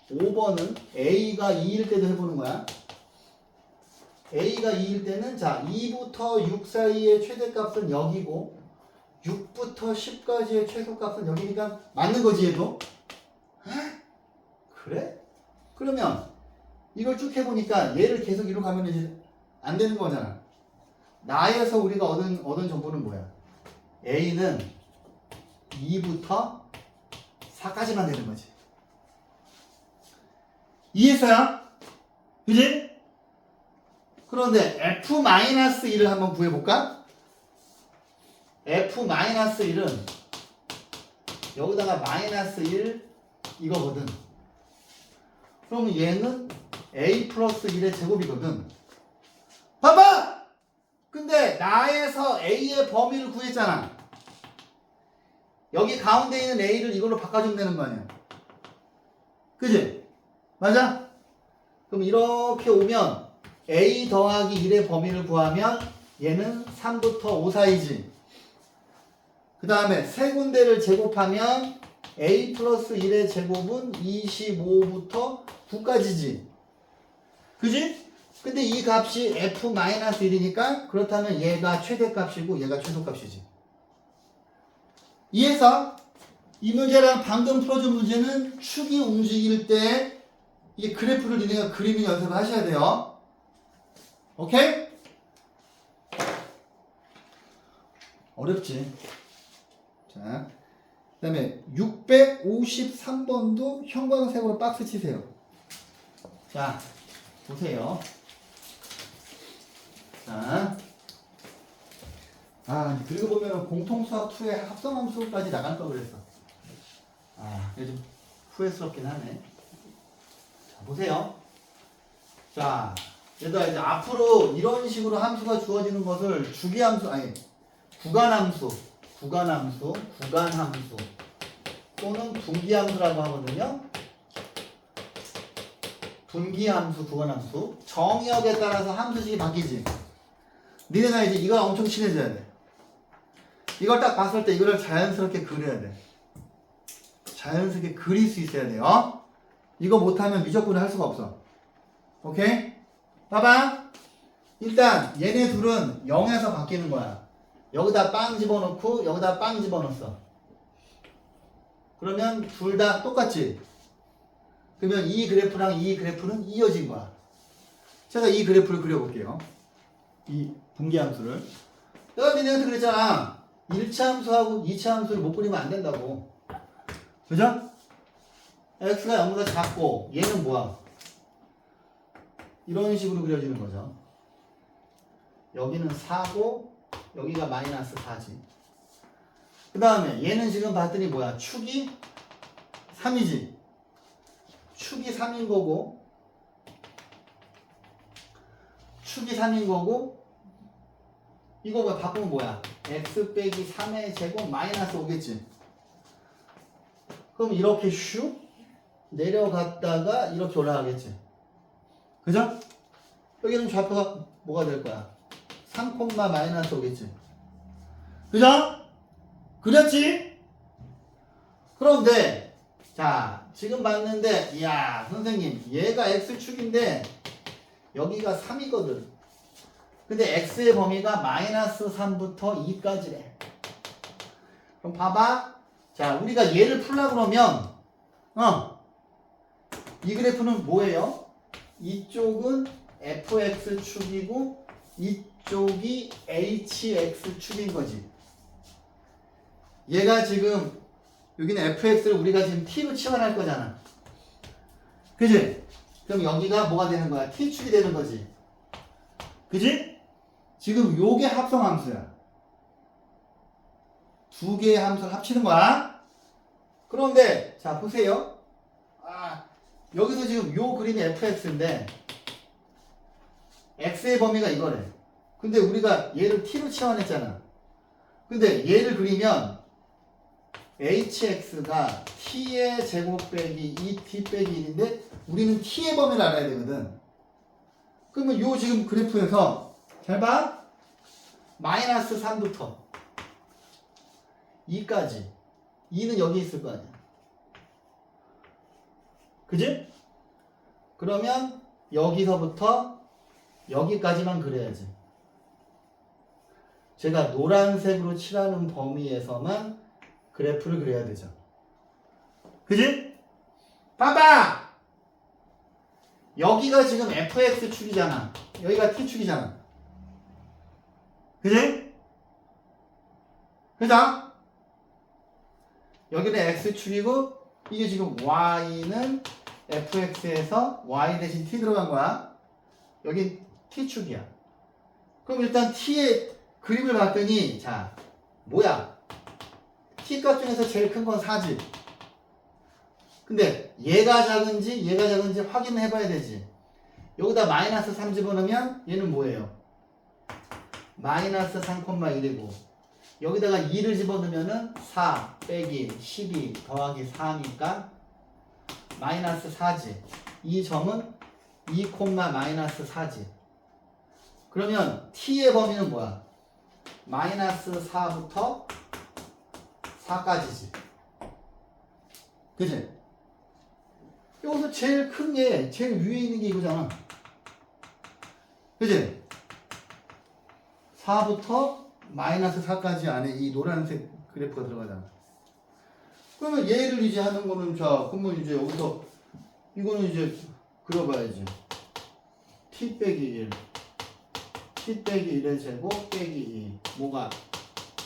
5번은 A가 2일 때도 해보는 거야. A가 2일 때는 자 2부터 6 사이의 최대값은 여기고 6부터 10까지의 최소값은 여기니까 맞는 거지 얘도. 그래? 그러면 이걸 쭉 해보니까 얘를 계속 이로 가면 이제 안 되는 거잖아. 나에서 우리가 얻은 정보는 뭐야? A는 2부터 4까지만 되는 거지. 이해했어요? 그지? 그런데 F-1을 한번 구해볼까? F-1은 여기다가 -1 이거거든. 그러면 얘는 A 플러스 1의 제곱이거든. 봐봐! 근데 나에서 A의 범위를 구했잖아. 여기 가운데 있는 A를 이걸로 바꿔주면 되는 거 아니야. 그지? 맞아? 그럼 이렇게 오면 A 더하기 1의 범위를 구하면 얘는 3부터 5 사이지. 그 다음에 세 군데를 제곱하면 A 플러스 1의 제곱은 25부터 9까지지. 그지? 근데 이 값이 F-1이니까 그렇다면 얘가 최대값이고 얘가 최소값이지. 이해해서 이 문제랑 방금 풀어준 문제는 축이 움직일 때 이 그래프를 니네가 그리는 연습을 하셔야 돼요. 오케이? 어렵지. 자, 그 다음에 653번도 형광색으로 박스 치세요. 자, 보세요. 자, 긁어보면 공통수학2의 합성함수까지 나갈 걸 그랬어. 이게 좀 후회스럽긴 하네. 자, 보세요. 자, 얘들아 이제 앞으로 이런 식으로 함수가 주어지는 것을 주기함수, 아니 구간함수 또는 분기함수라고 하거든요. 분기함수, 구간함수. 정의역에 따라서 함수식이 바뀌지. 니네가 이제 이거 엄청 친해져야 돼. 이걸 딱 봤을 때 이거를 자연스럽게 그려야 돼. 자연스럽게 그릴 수 있어야 돼요. 이거 못하면 미적분을 할 수가 없어. 오케이? 봐봐. 일단 얘네 둘은 0에서 바뀌는 거야. 여기다 빵 집어넣고 여기다 빵 집어넣었어. 그러면 둘 다 똑같지? 그러면 이 그래프랑 이 그래프는 이어진 거야. 제가 이 그래프를 그려볼게요. 이 분기함수를. 내가 니네한테 그랬잖아. 1차 함수하고 2차 함수를 못 그리면 안 된다고. 그죠? x가 0보다 작고 얘는 뭐야? 이런 식으로 그려지는 거죠. 여기는 4고 여기가 마이너스 4지. 그 다음에 얘는 지금 봤더니 뭐야? 축이 3이지. 축이 3인 거고 이거 뭐 바꾸면 뭐야? x 빼기 3의 제곱 마이너스 5겠지. 그럼 이렇게 슉 내려갔다가 이렇게 올라가겠지. 그죠? 여기는 좌표가 뭐가 될 거야? 3, 마이너스 5겠지. 그죠? 그랬지? 그런데 자 지금 봤는데 이야 선생님 얘가 x축인데 여기가 3이거든. 근데 x의 범위가 마이너스 3부터 2까지래. 그럼 봐봐. 자 우리가 얘를 풀려고 그러면 이 그래프는 뭐예요? 이쪽은 fx축이고 이쪽이 hx축인 거지. 얘가 지금 여기는 fx를 우리가 지금 t로 치환할 거잖아. 그지? 그럼 여기가 뭐가 되는 거야? t축이 되는 거지. 그지? 지금 요게 합성함수야. 두 개의 함수를 합치는 거야. 그런데 자 보세요. 여기서 지금 요 그림이 fx인데 x의 범위가 이거래. 근데 우리가 얘를 t로 치환했잖아. 근데 얘를 그리면 hx가 t의 제곱 빼기 2t 빼기 1인데 우리는 t의 범위를 알아야 되거든. 그러면 요 지금 그래프에서 잘 봐. 마이너스 3부터 2까지 2는 여기 있을 거 아니야. 그지? 그러면 여기서부터 여기까지만 그려야지. 제가 노란색으로 칠하는 범위에서만 그래프를 그려야 되죠. 그지? 봐봐! 여기가 지금 fx축이잖아. 여기가 t축이잖아. 그지? 그죠? 여기는 x축이고 이게 지금 y는 fx에서 y 대신 t 들어간 거야. 여기 t축이야. 그럼 일단 t의 그림을 봤더니 자 뭐야? t값 중에서 제일 큰 건 4지. 근데 얘가 작은지 확인을 해봐야 되지. 여기다 마이너스 3 집어넣으면 얘는 뭐예요? 마이너스 3,1이고 여기다가 2를 집어넣으면 4 빼기 12 더하기 4니까 마이너스 4지. 이 점은 2, 마이너스 4지. 그러면 t의 범위는 뭐야? 마이너스 4부터 4까지지. 그치? 여기서 제일 큰 게, 제일 위에 있는 게 이거잖아. 그치? 4부터 마이너스 4까지 안에 이 노란색 그래프가 들어가잖아. 그러면 얘를 이제 하는 거는, 자, 그러면 이제 여기서, 이거는 이제 그려봐야지. t 빼기 1. t 빼기 1의 제곱 빼기 2. 뭐가?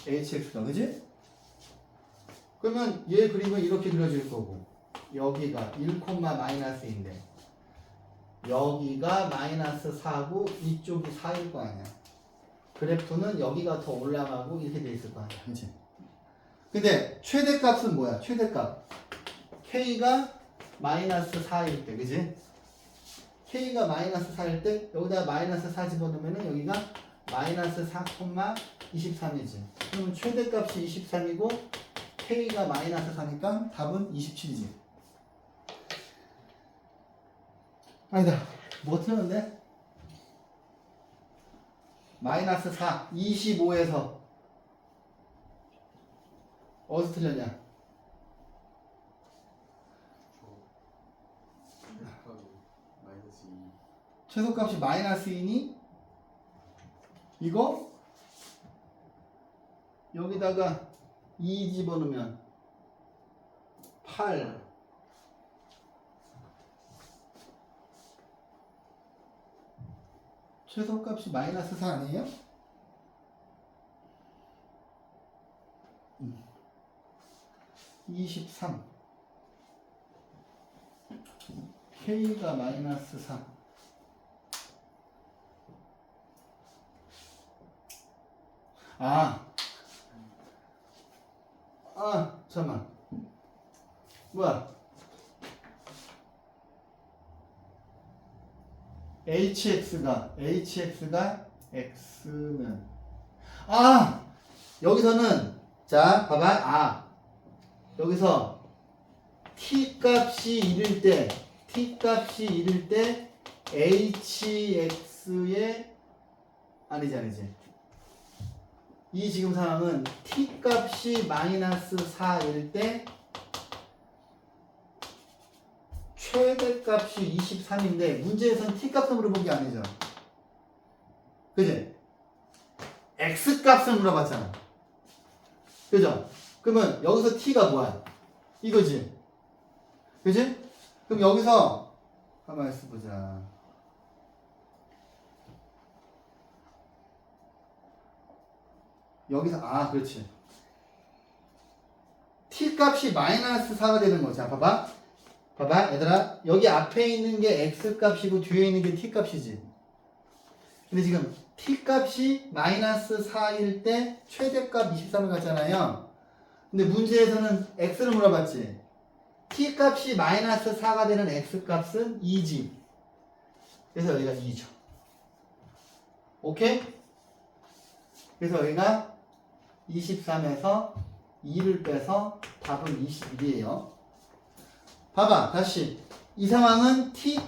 hx가, 그지? 그러면 얘 그림은 이렇게 그려질 거고, 여기가 1, 마이너스인데, 여기가 마이너스 4고, 이쪽이 4일 거 아니야. 그래프는 여기가 더 올라가고, 이렇게 돼 있을 거 아니야. 그치? 근데, 최대값은 뭐야? 최대값. k가 마이너스 4일 때, 그지? k가 마이너스 4일 때 여기다 마이너스 4 집어넣으면 여기가 마이너스 4,23이지. 그러면 최대값이 23이고 k가 마이너스 4니까 답은 27이지. 아니다. 뭐 틀렸는데? 마이너스 4, 25에서 어디서 틀렸냐? 최소값이 마이너스 2니 이거 여기다가 2 집어넣으면 8 최소값이 마이너스 4 아니에요? 23 k가 마이너스 4 잠깐만 뭐야 hx가 x는 여기서는 자 봐봐 여기서 t 값이 1일 때 hx의 아니지 이 지금 상황은 t 값이 마이너스 4일 때 최대값이 23인데 문제에서는 t 값을 물어본 게 아니죠. 그지? x 값을 물어봤잖아. 그죠? 그러면 여기서 t가 뭐야? 이거지. 그지? 그럼 여기서 가만히 있어보자. 여기서 그렇지. t 값이 마이너스 4가 되는 거지. 봐봐 얘들아 여기 앞에 있는 게 x 값이고 뒤에 있는 게 t 값이지. 근데 지금 t 값이 마이너스 4일 때 최대값 23을 갖잖아요. 근데 문제에서는 x를 물어봤지. t 값이 마이너스 4가 되는 x 값은 2지. 그래서 여기가 2죠. 오케이? 그래서 여기가 23에서 2를 빼서 답은 21이에요. 봐봐 다시 이 상황은 t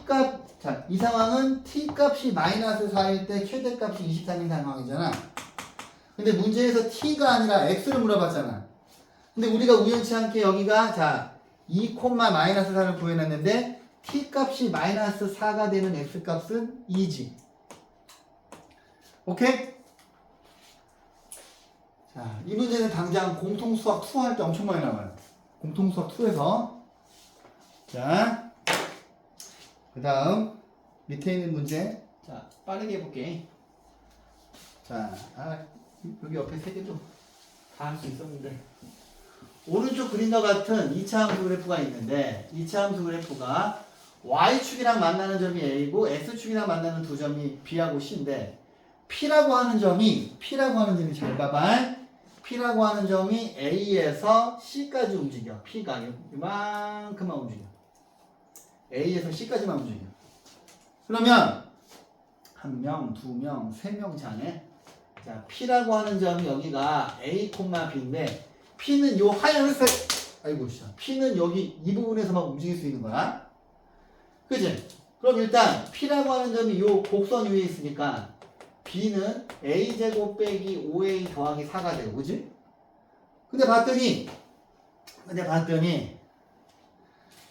값이 마이너스 4일 때 최대값이 23인 상황이잖아. 근데 문제에서 t가 아니라 x를 물어봤잖아. 근데 우리가 우연치 않게 여기가 2, 마이너스 4를 구해놨는데 t 값이 마이너스 4가 되는 x 값은 2지. 오케이? 자, 이 문제는 당장 공통수학 2 할 때 엄청 많이 나와요. 공통수학 2에서 자, 그 다음 밑에 있는 문제. 자, 빠르게 해볼게. 자, 여기 옆에 3개도 다 할 수 있었는데 오른쪽 그림과 같은 2차 함수 그래프가 있는데 2차 함수 그래프가 y축이랑 만나는 점이 a고 x축이랑 만나는 두 점이 b하고 c인데 p라고 하는 점이 잘 봐봐. p라고 하는 점이 a에서 c까지 움직여. p가 이만큼만 움직여. A에서 C까지만 움직여. 그러면 1명, 2명, 3명 장에 자, P라고 하는 점이 여기가 A, B인데 P는 요 하얀색 P는 여기 이 부분에서만 움직일 수 있는 거야. 그지? 그럼 일단 P라고 하는 점이 요 곡선 위에 있으니까 B는 A제곱 빼기 5A 더하기 4가 되고 그지? 근데 봤더니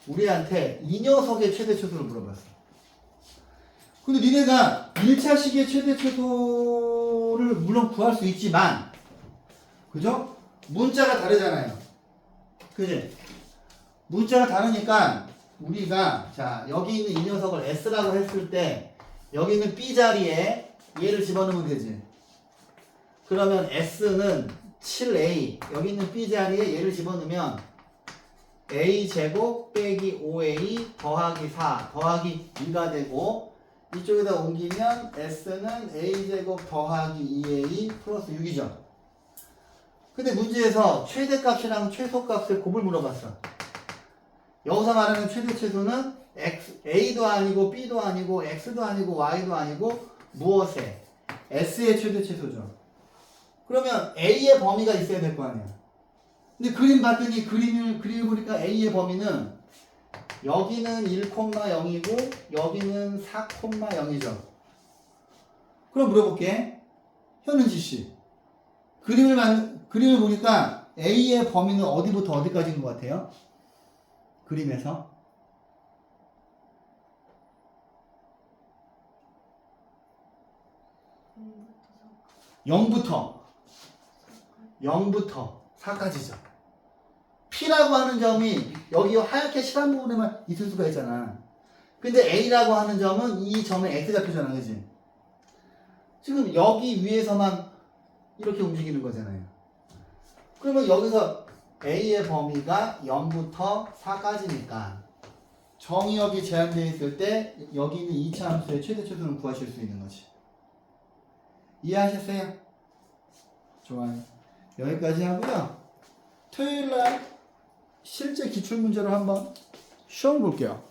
우리한테 이 녀석의 최대 최소를 물어봤어. 근데 니네가 1차식의 최대 최소를 물론 구할 수 있지만 그죠? 문자가 다르잖아요. 그지? 문자가 다르니까 우리가 여기 있는 이 녀석을 S라고 했을 때 여기 있는 B 자리에 얘를 집어넣으면 되지. 그러면 S는 7A 여기 있는 B 자리에 얘를 집어넣으면 A제곱 빼기 5A 더하기 4 더하기 2가 되고 이쪽에다 옮기면 S는 A제곱 더하기 2A 플러스 6이죠. 근데 문제에서 최대값이랑 최소값을 곱을 물어봤어. 여기서 말하는 최대 최소는 A도 아니고 B도 아니고 X도 아니고 Y도 아니고 무엇에? S의 최대 최소죠. 그러면 A의 범위가 있어야 될 거 아니야. 근데 그림 봤더니 그림을 보니까 A의 범위는 여기는 1,0이고 여기는 4,0이죠. 그럼 물어볼게. 현은지 씨. 그림을 보니까 A의 범위는 어디부터 어디까지인 것 같아요? 그림에서. 0부터 4까지죠. P라고 하는 점이 여기 하얗게 칠한 부분에만 있을 수가 있잖아. 근데 A라고 하는 점은 이 점에 X가 표잖아, 그지? 지금 여기 위에서만 이렇게 움직이는 거잖아요. 그러면 여기서 A의 범위가 0부터 4까지니까 정의역이 제한되어 있을 때 여기 있는 2차 함수의 최대 최소는 구하실 수 있는 거지. 이해하셨어요? 좋아요. 여기까지 하고요. 토요일날 실제 기출문제로 한번 시험 볼게요.